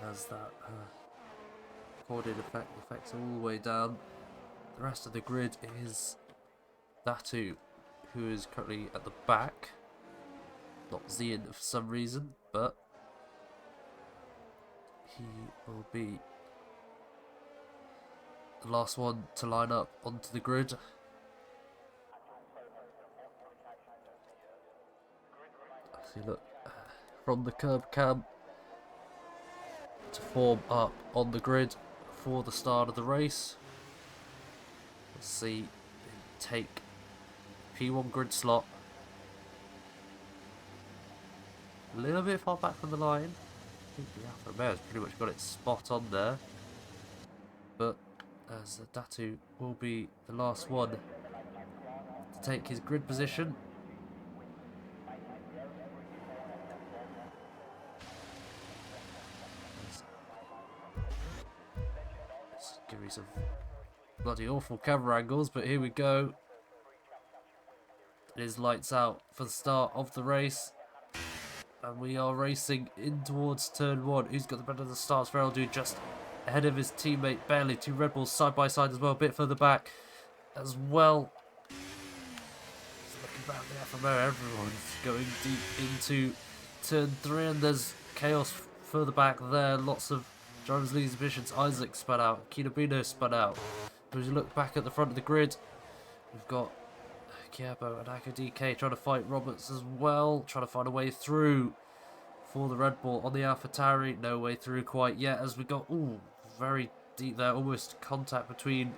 As that corded effect affects all the way down. The rest of the grid is Datu, who is currently at the back. Not Zian for some reason, but he will be the last one to line up onto the grid. See, look, from the curb cam to form up on the grid for the start of the race. Let's see, take P1 grid slot. A little bit far back from the line. I think the Alfa Romeo's pretty much got it spot on there. But as Datu will be the last one to take his grid position. Let's give me some bloody awful camera angles, but here we go. It is lights out for the start of the race. And we are racing in towards turn 1. Who's got the better of the starts? Feraldude just ahead of his teammate barely. 2 Red Bulls side by side as well, a bit further back as well. Looking back at the Alfa Romeo, everyone's going deep into turn 3, and there's chaos further back there. Lots of drivers losing positions. Isaac spun out, Kinobino spun out. As you look back at the front of the grid, we've got Kierbo and Ako DK trying to fight Roberts as well, trying to find a way through for the Red Bull on the AlphaTauri. No way through quite yet, as we got very deep there, almost contact between,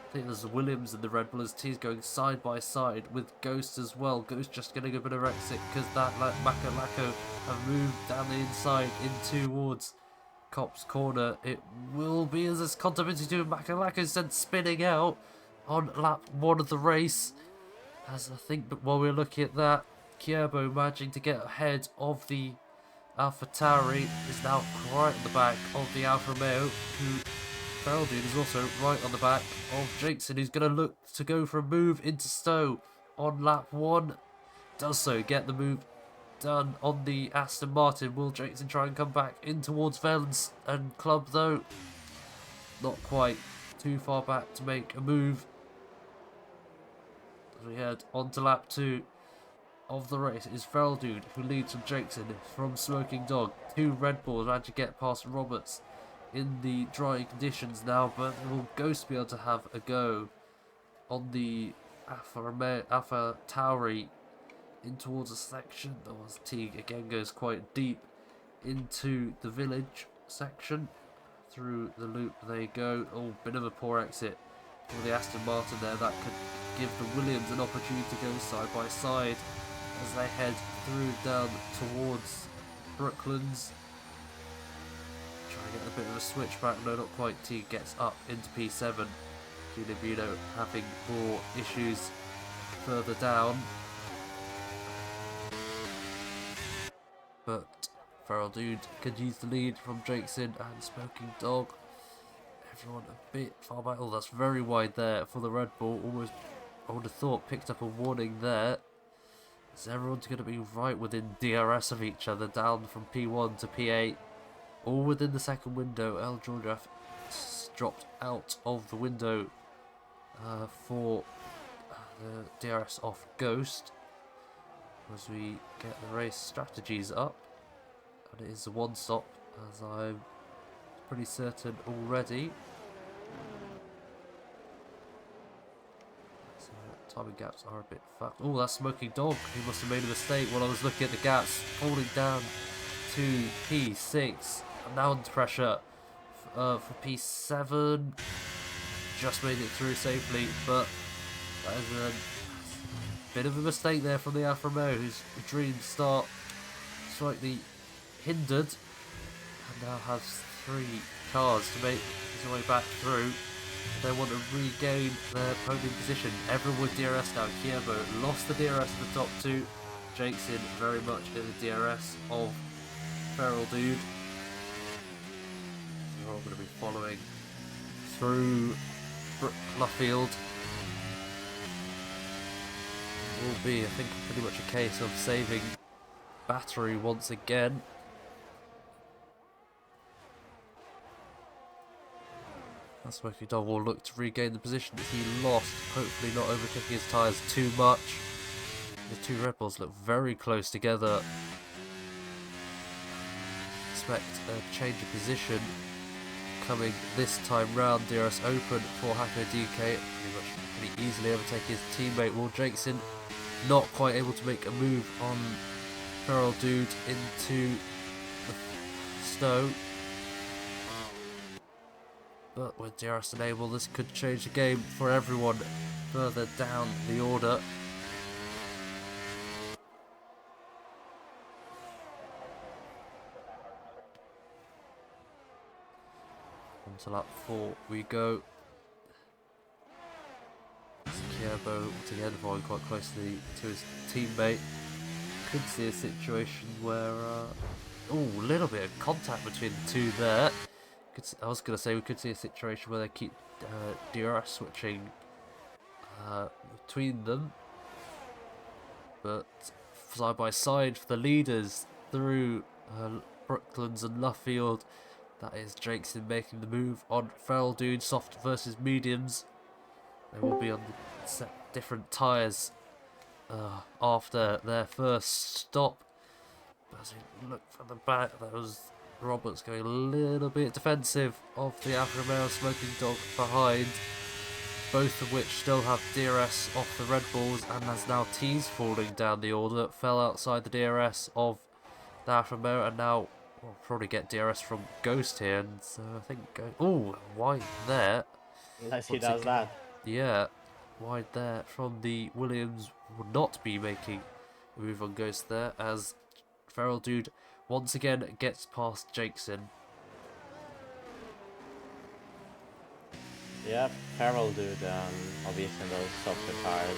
I think there's Williams and the Red Bull as T's going side by side with Ghost as well. Ghost just getting a bit of exit because that Mako Lacco have moved down the inside in towards Cop's corner. It will be as this contact into Mako Lacco sent spinning out on lap 1 of the race. As I think, but while we're looking at that, Kierbo managing to get ahead of the AlphaTauri is now right at the back of the Alfa Romeo, who Feraldude is also right on the back of Jakeson, who's going to look to go for a move into Stowe on lap 1. Does so, get the move done on the Aston Martin. Will Jakeson try and come back in towards Vellens and Club though? Not quite, too far back to make a move. As we head on to lap 2 of the race, it is Feraldude who leads from Jakeson from Smoking Dog. 2 Red Bulls managed to get past Roberts in the dry conditions now, but will Ghost be able to have a go on the AlphaTauri in towards a section? As Teague again goes quite deep into the village section. Through the loop they go. Bit of a poor exit for the Aston Martin there. That could give the Williams an opportunity to go side by side as they head through down towards Brooklands. Trying to get a bit of a switch back. No, not quite. T gets up into P7. Kinobino having more issues further down. But Feraldude continues to lead from Jakeson and Smoking Dog. Everyone a bit far back. That's very wide there for the Red Bull. Almost, I would have thought, picked up a warning there. So everyone's going to be right within DRS of each other, down from P1 to P8. All within the second window. El Georgia dropped out of the window for the DRS off Ghost. As we get the race strategies up. And it is a one stop, as I'm pretty certain already. So timing gaps are a bit fucked. That's Smoking Dog. He must have made a mistake while I was looking at the gaps. Falling down to P6. I'm now under pressure for P7. just made it through safely, but that is a bit of a mistake there from the Alfa Romeo, whose dream start slightly hindered, and now has 3 cars to make his way back through. They want to regain their podium position. Everyone with DRS now. Kierbo lost the DRS in the top 2. Jake's in very much in the DRS of Feral Dude. They're all going to be following through Luffield. It will be, I think, pretty much a case of saving battery once again. And Smoky Dog will look to regain the position that he lost, hopefully not overtaking his tyres too much. The 2 Red Bulls look very close together. Expect a change of position coming this time round. DRS open for Hako DK, pretty easily overtake his teammate Will Jakeson. Not quite able to make a move on Feral Dude into the snow. But with DRS enabled, this could change the game for everyone further down the order. Onto lap 4 we go. Kierbo again following quite closely to his teammate. Could see a situation where, a little bit of contact between the 2 there. I was going to say we could see a situation where they keep DRS switching between them, but side by side for the leaders through Brooklands and Luffield, that is Jakeson making the move on Feral Dude, soft versus mediums. They will be on different tyres after their first stop. As we look from the back, that was Roberts going a little bit defensive of the Alfa Romeo Smoking Dog behind, both of which still have DRS off the Red Bulls, and as now T's falling down the order, fell outside the DRS of the Alfa Romeo, and now we'll probably get DRS from Ghost here, and so I think, wide there. Unless he does that. Yeah, wide there from the Williams, will not be making a move on Ghost there, as Feral Dude once again gets past Jakeson. Yeah, Feral Dude, obviously in those softer tires,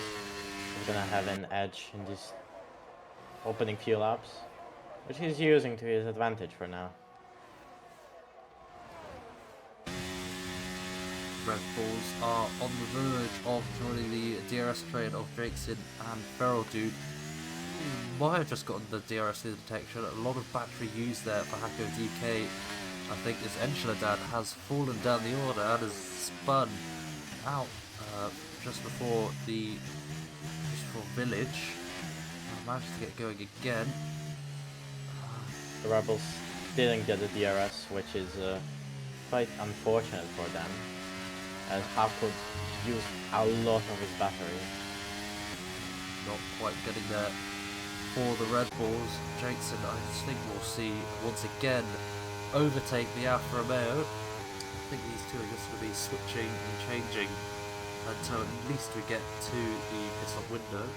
is gonna have an edge in these opening few laps, which he's using to his advantage for now. Red Bulls are on the verge of joining the DRS train of Jakeson and Feral Dude. Might have just gotten the DRS detection. A lot of battery used there for Hako DK. I think this Enchiladad has fallen down the order and has spun out just before Village. Managed to get going again. The Rebels didn't get the DRS, which is quite unfortunate for them, as Hako used a lot of his battery. Not quite getting there for the Red Bulls. Jakeson, I think we'll see once again overtake the Alfa Romeo. I think these 2 are just going to be switching and changing until at least we get to the pit-stop window.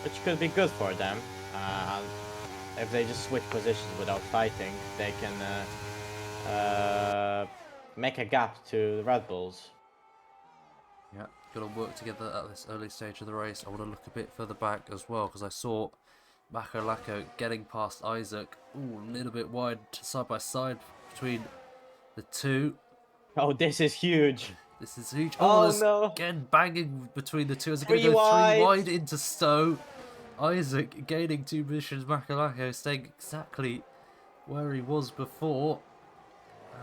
Which could be good for them. If they just switch positions without fighting, they can make a gap to the Red Bulls. Yeah, got to work together at this early stage of the race. I want to look a bit further back as well, because I saw Mako Lako getting past Isaac. Ooh, a little bit wide side by side between the 2. Oh, this is huge. This is huge. Oh, there's no. Again, banging between the 2 as they're going to 3 go wide. 3 wide into Stowe. Isaac gaining 2 positions. Mako Lako staying exactly where he was before.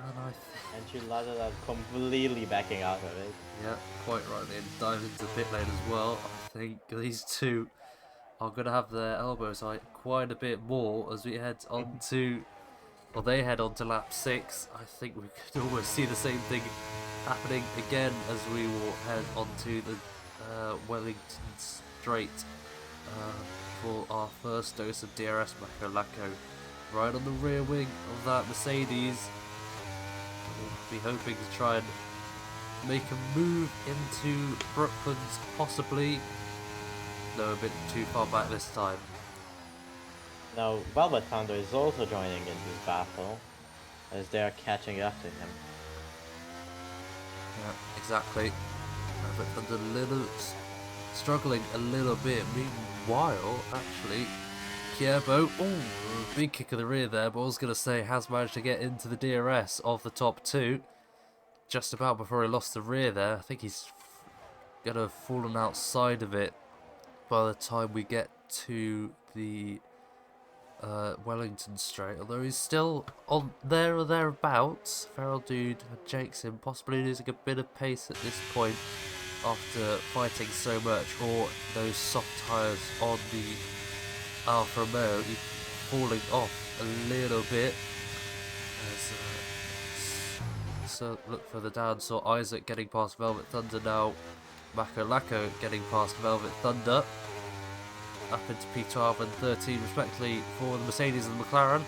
And I think... Enchilada are completely backing out of it. Yeah, quite rightly, and dive into pit lane as well. I think these 2 are going to have their elbows out quite a bit more as we head on to, or they head on to lap 6. I think we could almost see the same thing happening again as we will head on to the Wellington Straight for our first dose of DRS. Mako Lako right on the rear wing of that Mercedes. We'll be hoping to try and make a move into Brooklands, possibly. No, a bit too far back this time. Now, Velvet Thunder is also joining in this battle, as they are catching up to him. Yeah, exactly. But Thunder struggling a little bit. Meanwhile, actually, Kierbo, big kick of the rear there, but I was going to say has managed to get into the DRS of the top two. Just about before he lost the rear there. I think he's going to have fallen outside of it by the time we get to the Wellington straight, although he's still on there or thereabouts. Feral Dude jakes him, possibly losing a bit of pace at this point after fighting so much, or those soft tyres on the Alfa Romeo falling off a little bit. So look for the down, saw Isaac getting past Velvet Thunder now. Mako Lako getting past Velvet Thunder. Up into P12 and 13 respectively for the Mercedes and the McLaren.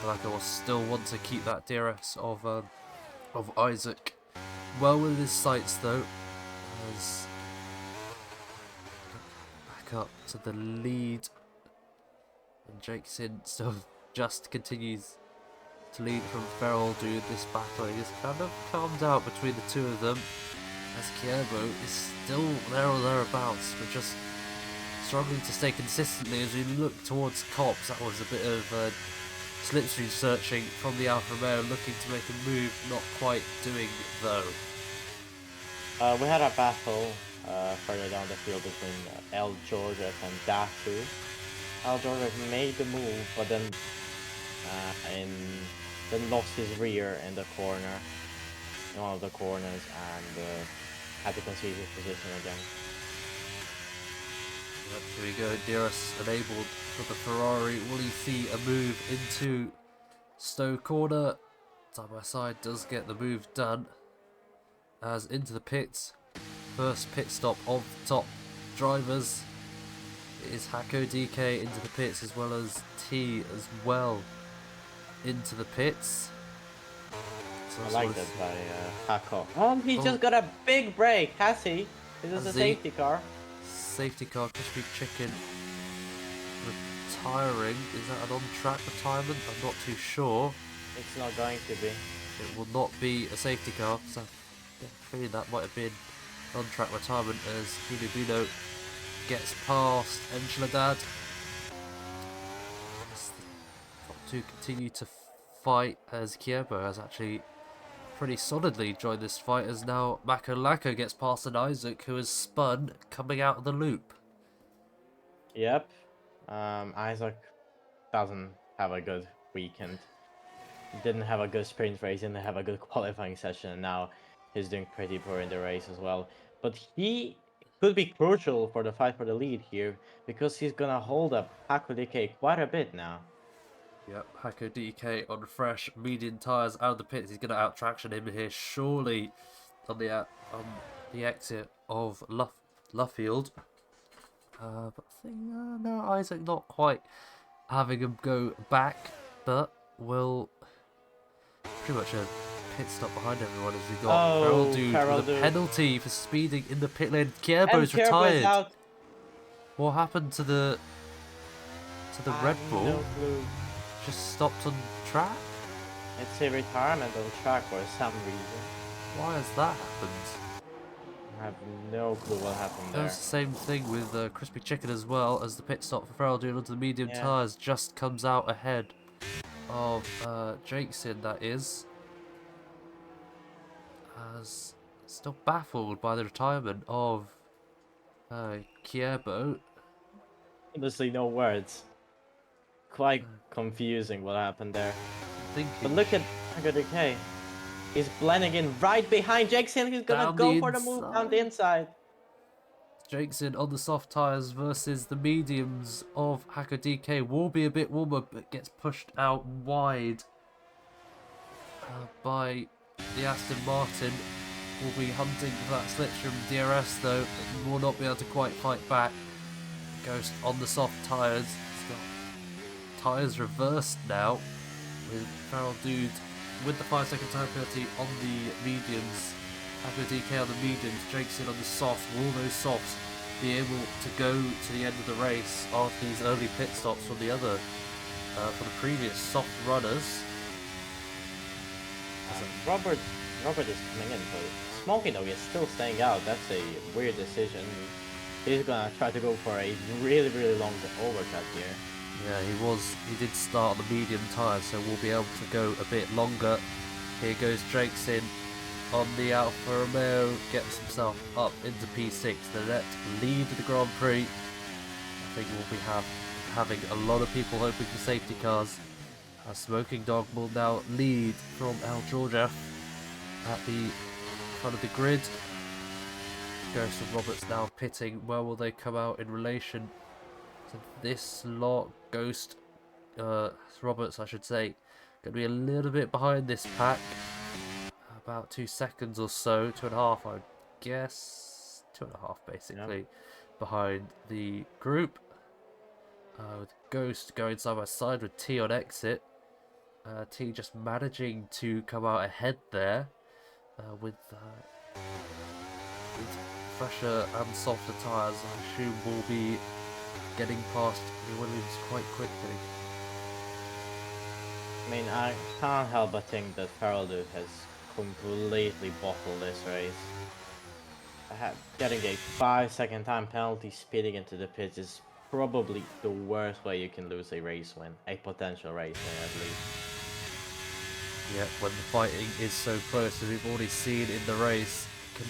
Lako will still want to keep that DRS of Isaac well within his sights though. As back up to the lead. And Jakeson still just continues to lead from Feral Dude. This battle is kind of calmed out between the two of them, as Kierbo is still there or thereabouts, but just struggling to stay consistently as we look towards Cops. That was a bit of slipstream searching from the Alfa Romeo, looking to make a move, not quite doing though. We had a battle further down the field between L. Georgiev and Datu. L. Georgiev made the move, but then lost his rear in the corner, in one of the corners, and had to concede his position again. Yep, here we go, DRS enabled for the Ferrari. Will he see a move into Stowe corner? Side by side does get the move done. As into the pits, first pit stop of the top drivers. It is Hako DK into the pits, as well as T as well into the pits. So I like that by Hako. Oh, he just got a big break, has he? Is this a safety car? Safety car, Crispy Chicken retiring. Is that an on-track retirement? I'm not too sure. It's not going to be. It will not be a safety car, so I feeling that might have been on-track retirement as Hino gets past Enchiladad. Top two continue to fight as Kierbo has actually pretty solidly joined this fight, as now Mako Lako gets past an Isaac who has spun coming out of the loop. Yep. Isaac doesn't have a good weekend. Didn't have a good sprint race, didn't have a good qualifying session, and now he's doing pretty poor in the race as well. But he could be crucial for the fight for the lead here, because he's gonna hold up Hako DK quite a bit now. Yep, Hako DK on fresh medium tyres out of the pits. He's going to out-traction him here, surely, on the exit of Luffield. But I think, no, Isaac not quite having him go back, but will pretty much a pit stop behind everyone as we got Feral Dude with a penalty for speeding in the pit lane. Kierbo's retired. Out. What happened to the Red Bull? No clue. Just stopped on track? It's a retirement on track for some reason. Why has that happened? I have no clue what happened there. It was the same thing with Crispy Chicken as well, as the pit stop for Feral Dude onto the medium tyres just comes out ahead of Jakeson, that is. As still baffled by the retirement of Kierbo. Honestly, no words. Quite confusing what happened there. Thinking. But look at DK. He's blending in right behind Jakeson. He's gonna go for the move down the inside. Jakeson on the soft tyres versus the mediums of Hako DK. Will be a bit warmer, but gets pushed out wide by the Aston Martin. Will be hunting for that slipstream DRS though, but will not be able to quite fight back. Ghost on the soft tyres. He's got tyres reversed now, with Feral Dude with the 5-second time penalty on the mediums, Hacker DK on the mediums, Drake's in on the soft. Will those softs be able to go to the end of the race after these early pit stops from the other, for the previous soft runners? Robert is coming in, but Smoking Dog is still staying out. That's a weird decision. He's gonna try to go for a really, really long overcut here. Yeah, he did start on the medium tyre, so we'll be able to go a bit longer. Here goes Drake's in on the Alfa Romeo, gets himself up into P6, the net lead the Grand Prix. I think we'll be having a lot of people hoping for safety cars. Smoking Dog will now lead from Al Georgia at the front of the grid. Ghost and Roberts now pitting. Where will they come out in relation to this lot? Ghost, Roberts I should say, going to be a little bit behind this pack. About 2 seconds or so, 2.5 I guess, 2.5 basically, yep, behind the group. With Ghost going side by side with T on exit. T just managing to come out ahead there with fresher and softer tyres. I assume we'll be getting past Williams quite quickly. I mean, I can't help but think that SERL has completely bottled this race. Getting a 5-second time penalty speeding into the pits is probably the worst way you can lose a race win, a potential race win at least. Yeah, when the fighting is so close, as we've already seen in the race, can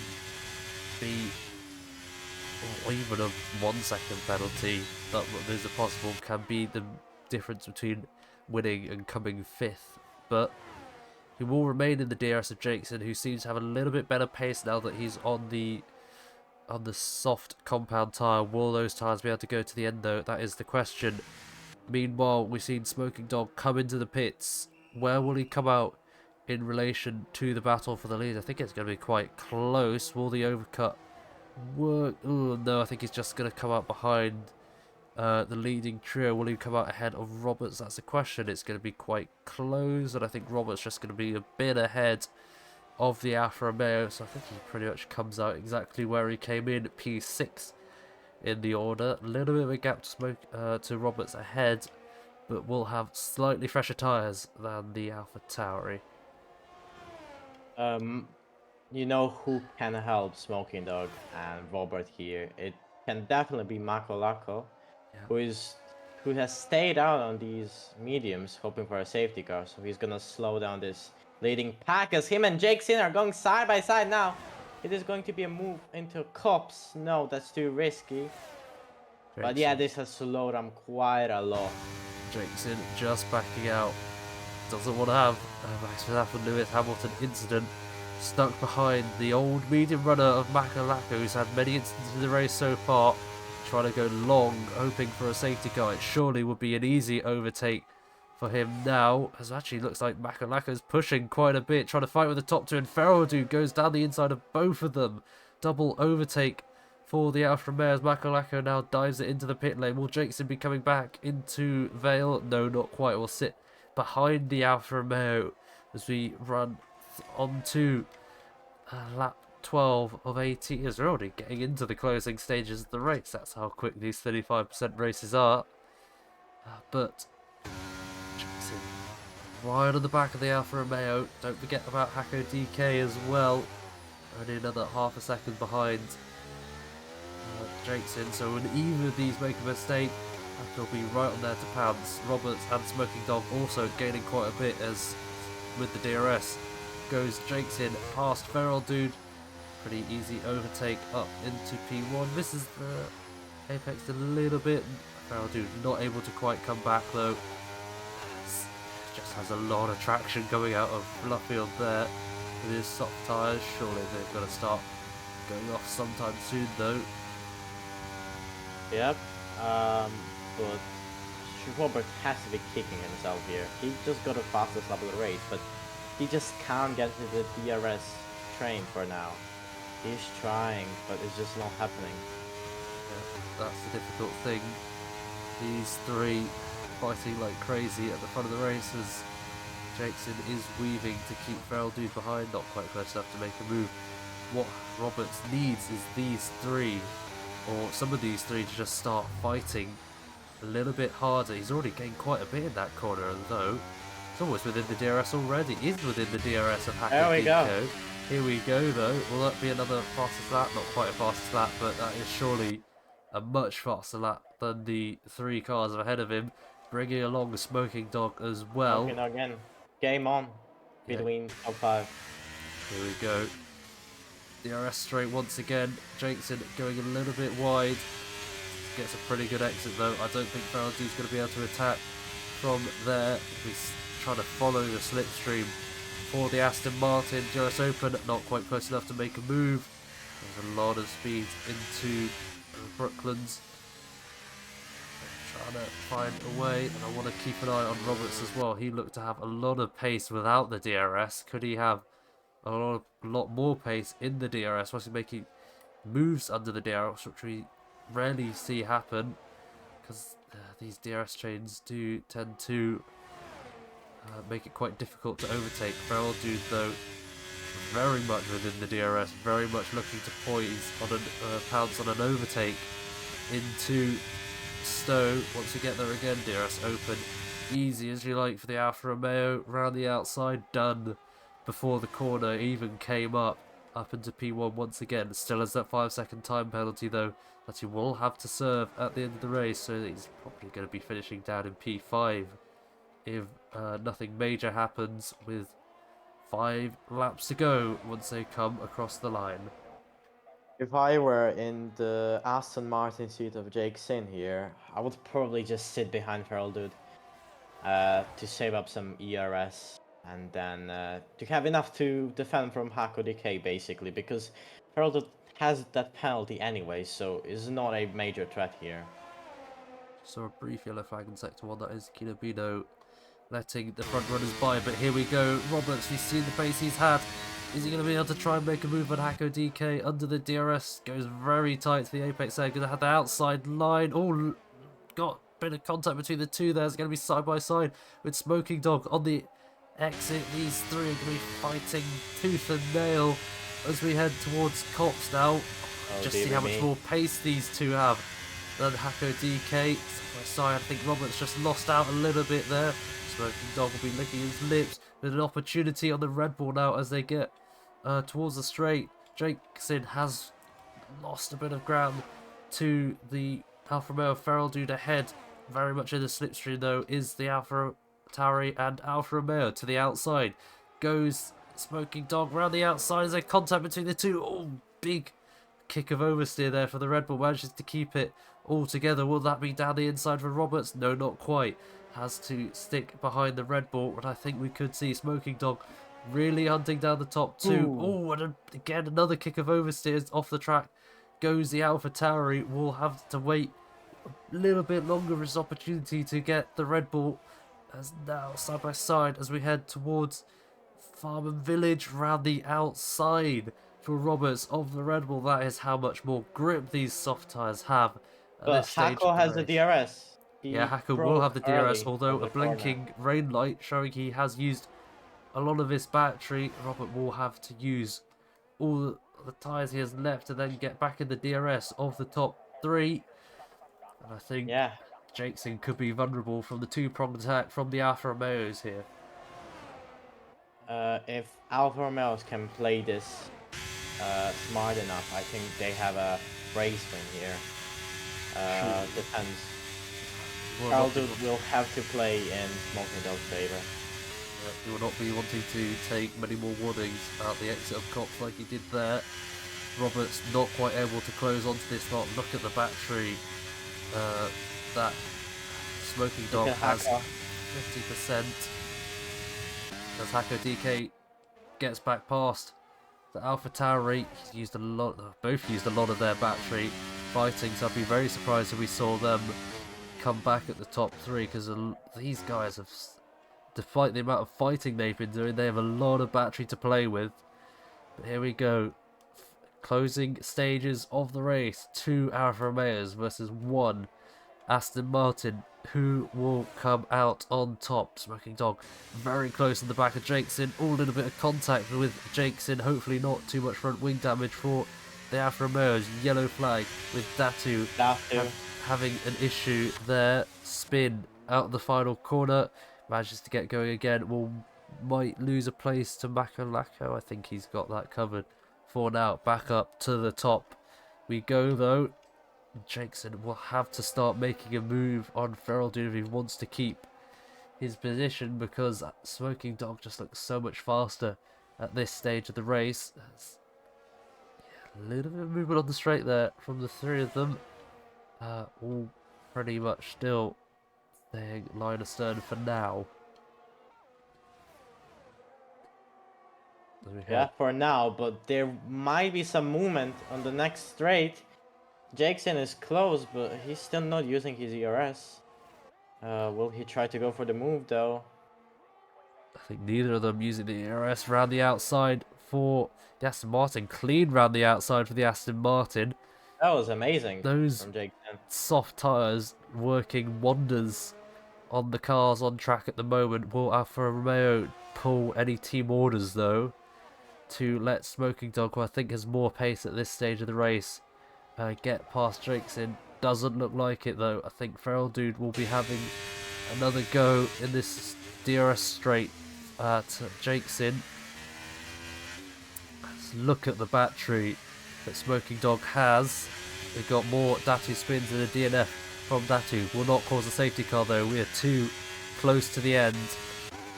be, or even a 1-second penalty that is a possible, can be the difference between winning and coming 5th. But he will remain in the DRS of Jakeson, who seems to have a little bit better pace now that he's on the soft compound tyre. Will those tyres be able to go to the end though? That is the question. Meanwhile, we've seen Smoking Dog come into the pits. Where will he come out in relation to the battle for the lead? I think it's going to be quite close. Will the overcut work? Oh no, I think he's just going to come out behind the leading trio. Will he come out ahead of Roberts? That's the question. It's going to be quite close, and I think Roberts just going to be a bit ahead of the Alfa Romeo, so I think he pretty much comes out exactly where he came in, P6 in the order. A little bit of a gap to Roberts ahead, but will have slightly fresher tyres than the Alpha Tauri. You know who can help Smoking Dog and Robert here? It can definitely be Makolako, yeah, who has stayed out on these mediums hoping for a safety car, so he's gonna slow down this leading pack as him and Jakeson are going side by side now. It is going to be a move into cops. No, that's too risky. But yeah, this has slowed him quite a lot. Jakeson just backing out. Doesn't want to have Max Verstappen Lewis Hamilton incident. Stuck behind the old medium runner of Makalaka, who's had many incidents in the race so far. Trying to go long, hoping for a safety car. It surely would be an easy overtake for him now, as actually looks like Makalaka's pushing quite a bit, trying to fight with the top two, and Ferrell goes down the inside of both of them. Double overtake for the Alfa Romeo as Makalaka now dives it into the pit lane. Will Jakeson be coming back into Vale? No, not quite. Will sit behind the Alfa Romeo as we run on to lap 12 of 18, as we're already getting into the closing stages of the race. That's how quick these 35% races are. But Jackson right on the back of the Alfa Romeo. Don't forget about Hako DK as well. Only another half a second behind Jackson. So when either of these make a mistake, they'll be right on there to pounce. Roberts and Smoking Dog also gaining quite a bit as with the DRS goes Jakeson past Ferrell Dude. Pretty easy overtake up into P1. Misses the apex a little bit. Ferrell Dude not able to quite come back though. Just has a lot of traction coming out of Luffield there with his soft tyres. Surely they're going to start going off sometime soon though. Yep, but Robert has to be kicking himself here. He just got the fastest lap of the race, but he just can't get to the DRS train for now. He's trying, but it's just not happening. Yeah, that's the difficult thing. These three fighting like crazy at the front of the race as Jackson is weaving to keep Feral Dude behind, not quite close enough to make a move. What Roberts needs is these three, or some of these three, to just start fighting a little bit harder. He's already gained quite a bit in that corner, though. It's almost within the DRS already. Is within the DRS of There we go. Hacker. Here we go, though. Will that be another fastest lap? Not quite a fastest lap, but that is surely a much faster lap than the 3 cars ahead of him. Bringing along the Smoking Dog as well. Smoking Dog again. Game on between top 5. Here we go. DRS straight once again. Jakeson going a little bit wide. Gets a pretty good exit though. I don't think Feral Dude's going to be able to attack from there. He's trying to follow the slipstream for the Aston Martin. DRS open, not quite close enough to make a move. There's a lot of speed into Brooklands. Trying to find a way, and I want to keep an eye on Roberts as well. He looked to have a lot of pace without the DRS. Could he have a lot more pace in the DRS whilst he's making moves under the DRS, which we rarely see happen, because these DRS chains do tend to make it quite difficult to overtake. Feral Dude, though, very much within the DRS, very much looking to pounce on an overtake into Stowe. Once we get there again, DRS open, easy as you like for the Alfa Romeo, round the outside, done before the corner even came up into P1 once again. Still has that 5-second time penalty though that he will have to serve at the end of the race, so he's probably going to be finishing down in P5 if nothing major happens with 5 laps to go once they come across the line. If I were in the Aston Martin seat of Jake Sin here, I would probably just sit behind Feral Dude to save up some ERS, and then to have enough to defend from Hako DK basically, because Feral Dude has that penalty anyway, so it's not a major threat here. So a brief yellow flag in sector 1, that is Kinobino letting the front runners by, but here we go. Roberts, we've seen the pace he's had. Is he going to be able to try and make a move on Hako DK under the DRS? Goes very tight to the apex there. Going to have the outside line. Oh, got a bit of contact between the two there. It's going to be side by side with Smoking Dog on the exit. These three are going to be fighting tooth and nail as we head towards Cops now. Just see how much more pace these two have than Hako DK. Side by side, I think Roberts just lost out a little bit there. Smoking Dog will be licking his lips with an opportunity on the Red Bull now as they get towards the straight. Jakeson has lost a bit of ground to the Alfa Romeo. Feral Dude ahead, very much in the slipstream though, is the Alfa Tauri and Alfa Romeo. To the outside goes Smoking Dog round the outside as there's contact between the two. Oh, big kick of oversteer there for the Red Bull, manages to keep it all together. Will that be down the inside for Roberts? No, not quite. Has to stick behind the Red Bull, but I think we could see Smoking Dog really hunting down the top two. Oh, and again another kick of oversteers off the track. Goes the Alpha Tauri. Will have to wait a little bit longer for his opportunity to get the Red Bull. As now side by side as we head towards Farm and Village round the outside for Roberts of the Red Bull. That is how much more grip these soft tyres have at But this stage Hako of the has the race. DRS. He Yeah, Hako will broke have the early DRS, although on the a blinking rain light showing he has used a lot of his battery. Robert will have to use all the tyres he has left to then get back in the DRS of the top 3. And I think Jakeson could be vulnerable from the two-pronged attack from the Alfa Romeos here. If Alfa Romeos can play this smart enough, I think they have a race win here. Depends. Feral Dude will have to play in Smoking Dog's favor. He will not be wanting to take many more warnings out the exit of Cops like he did there. Roberts not quite able to close onto this lot. Look at the battery that Smoking Dog has 50%. As Hako DK gets back past the Alpha Tauri, he's used a lot. Both used a lot of their battery fighting, so I'd be very surprised if we saw them come back at the top 3, because these guys have, despite the amount of fighting they've been doing, they have a lot of battery to play with. But here we go, closing stages of the race. 2 Alfa Romeos versus 1 Aston Martin, who will come out on top. Smoking Dog very close in the back of Jakeson, all in a bit of contact with Jakeson, hopefully not too much front wing damage for the Alfa Romeo's. Yellow flag with Datu having an issue there. Spin out the final corner, manages to get going again, might lose a place to Makalako. I think he's got that covered for now. Back up to the top we go though. Jakeson will have to start making a move on Feraldune if he wants to keep his position, because Smoking Dog just looks so much faster at this stage of the race. A little bit of movement on the straight there from the three of them. All pretty much still staying line astern for now. Yeah, for now, but there might be some movement on the next straight. Jakeson is close, but he's still not using his ERS. Will he try to go for the move though? I think neither of them using the ERS round the outside for the Aston Martin. Clean round the outside for the Aston Martin. That was amazing Those from Jakeson. soft tyres working wonders on the cars on track at the moment. Will Alfa Romeo pull any team orders though to let Smoking Dog, who I think has more pace at this stage of the race, get past Jakeson? Doesn't look like it though. I think Feral Dude will be having another go in this DRS straight at Jakeson. Let's look at the battery that Smoking Dog has. They've got more Datu spins and a DNF from Datu. Will not cause a safety car though. We are too close to the end,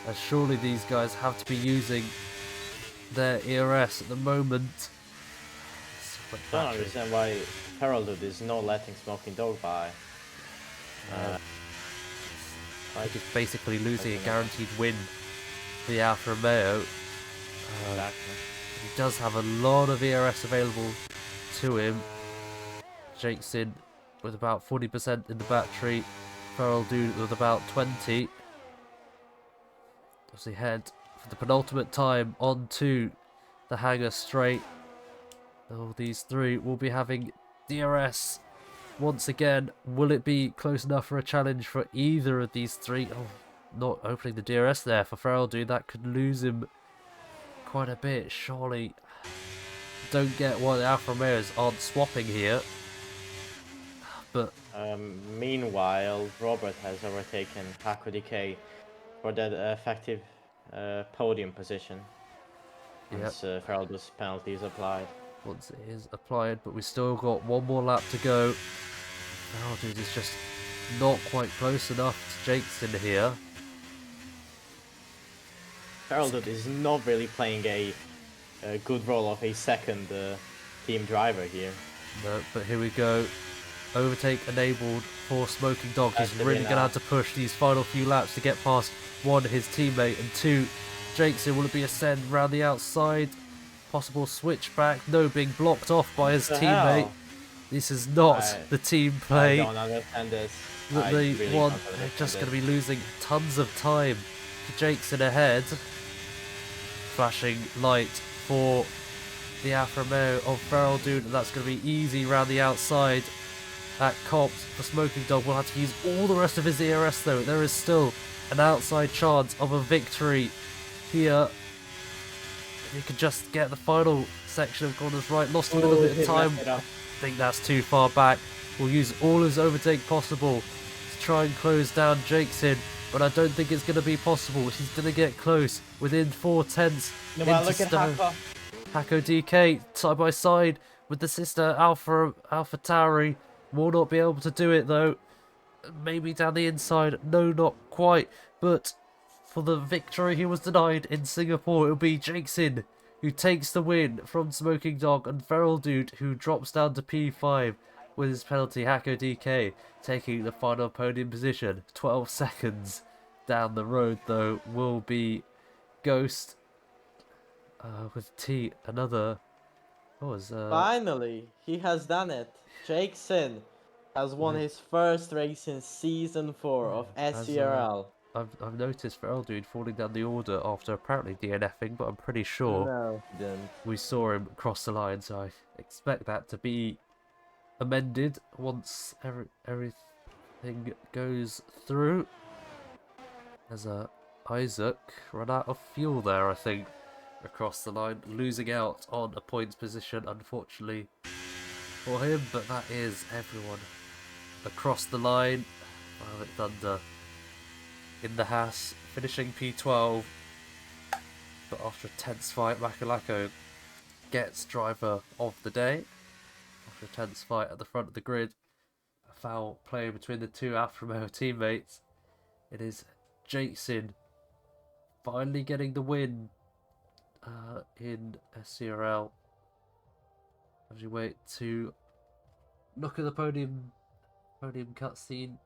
as surely these guys have to be using their ERS at the moment. I don't understand why Herald is not letting Smoking Dog by. I think it's basically losing a guaranteed win for the Alfa Romeo. Exactly. He does have a lot of ERS available to him. Jakeson with about 40% in the battery. Feral Dude with about 20. As he head for the penultimate time onto the hangar straight. Oh, these three will be having DRS once again. Will it be close enough for a challenge for either of these three? Oh, not opening the DRS there for Feral Dude. That could lose him quite a bit, surely. Don't get why the Alfa Romeos aren't swapping here. But meanwhile, Robert has overtaken Hako DK for that effective podium position. Once Feraldo's penalty is applied. Once it is applied, but we still got one more lap to go. Oh, dude, it's just not quite close enough to Jakeson here. Feraldo is not really playing a good role of a second team driver here. No, but here we go. Overtake enabled for Smoking Dog. He's really going to have to push these final few laps to get past one, his teammate, and two, Jakeson. Will it be a send round the outside? Possible switchback? No, being blocked off by his teammate. Hell? This is not the team play I don't understand this. that they want. They're just going to be losing tons of time. Jakeson ahead. Flashing light for the Alfa Romeo of Feral Dude, and that's going to be easy round the outside. At Cops, the Smoking Dog will have to use all the rest of his ERS though. There is still an outside chance of a victory here. If he could just get the final section of corners right. Lost a little bit of time. I think that's too far back. Will use all his overtake possible to try and close down Jakeson, but I don't think it's going to be possible. He's going to get close within 4/10 No, into look at Stone. Hako. Hako DK side by side with the sister Alpha Tauri. Will not be able to do it though. Maybe down the inside. No, not quite. But for the victory he was denied in Singapore, it'll be Jakeson who takes the win from Smoking Dog, and Feral Dude who drops down to P5 with his penalty. Hako DK taking the final podium position. 12 seconds down the road though will be Ghost with T. Another. What was Finally, he has done it. Jakeson has won his first race in Season 4 of SERL. I've noticed Feral Dude falling down the order after apparently DNFing, but I'm pretty sure No, he didn't. we saw him cross the line, so I expect that to be amended once thing goes through. There's Isaac run out of fuel there, I think, across the line, losing out on a points position, unfortunately for him, but that is everyone across the line. Violet Thunder in the Haas, finishing P12, but after a tense fight, Makalako gets driver of the day. After a tense fight at the front of the grid, a foul play between the two Alfa Romeo teammates. It is Jason finally getting the win in SERL. As you wait to look at the podium cutscene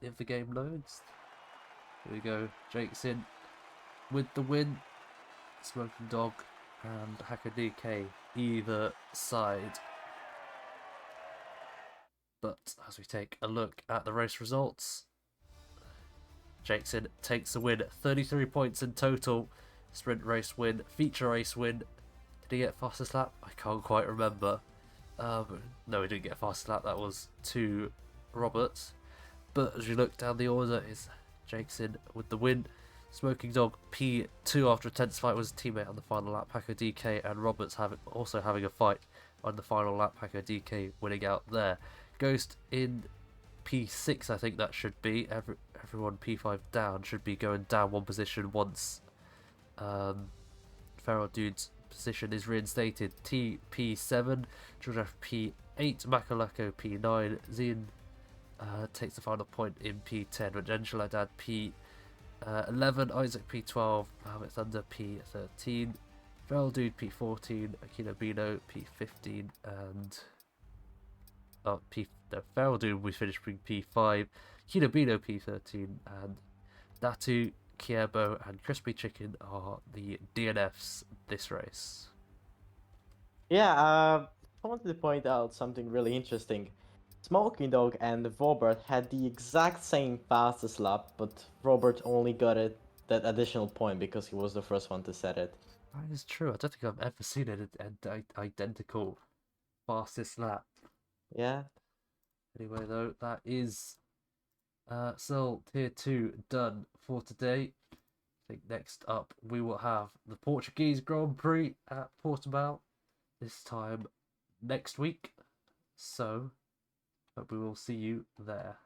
if the game loads. Here we go, Jake's in with the win. Smoking Dog and Hacker DK either side. But as we take a look at the race results, Jackson takes the win, 33 points in total. Sprint race win, feature race win. Did he get fastest lap? I can't quite remember. No, he didn't get fastest lap, that was to Roberts. But as you look down the order, is Jackson with the win. Smoking Dog P2 after a tense fight was a teammate on the final lap. Paco DK and Roberts also having a fight on the final lap. Paco DK winning out there. Ghost in P6, I think that should be. Everyone P5 down should be going down one position once Feral Dude's position is reinstated. P7, Georgia P8, Makalako P9, Zian takes the final point in P10, with Angela Dad P11, Isaac P12, Mohammed Thunder P13, Feral Dude P14, Aquino Bino P15, and Feral Dude we finished with P5, Aquino Bino P13, and Datu, Kierbo, and Crispy Chicken are the DNFs this race. Yeah, I wanted to point out something really interesting. Smoking Dog and Robert had the exact same fastest lap, but Robert only got that additional point because he was the first one to set it. That is true. I don't think I've ever seen an identical fastest lap. Yeah. Anyway, though, that is SERL Tier 2 done for today. I think next up we will have the Portuguese Grand Prix at Portimao this time next week. So, hope we will see you there.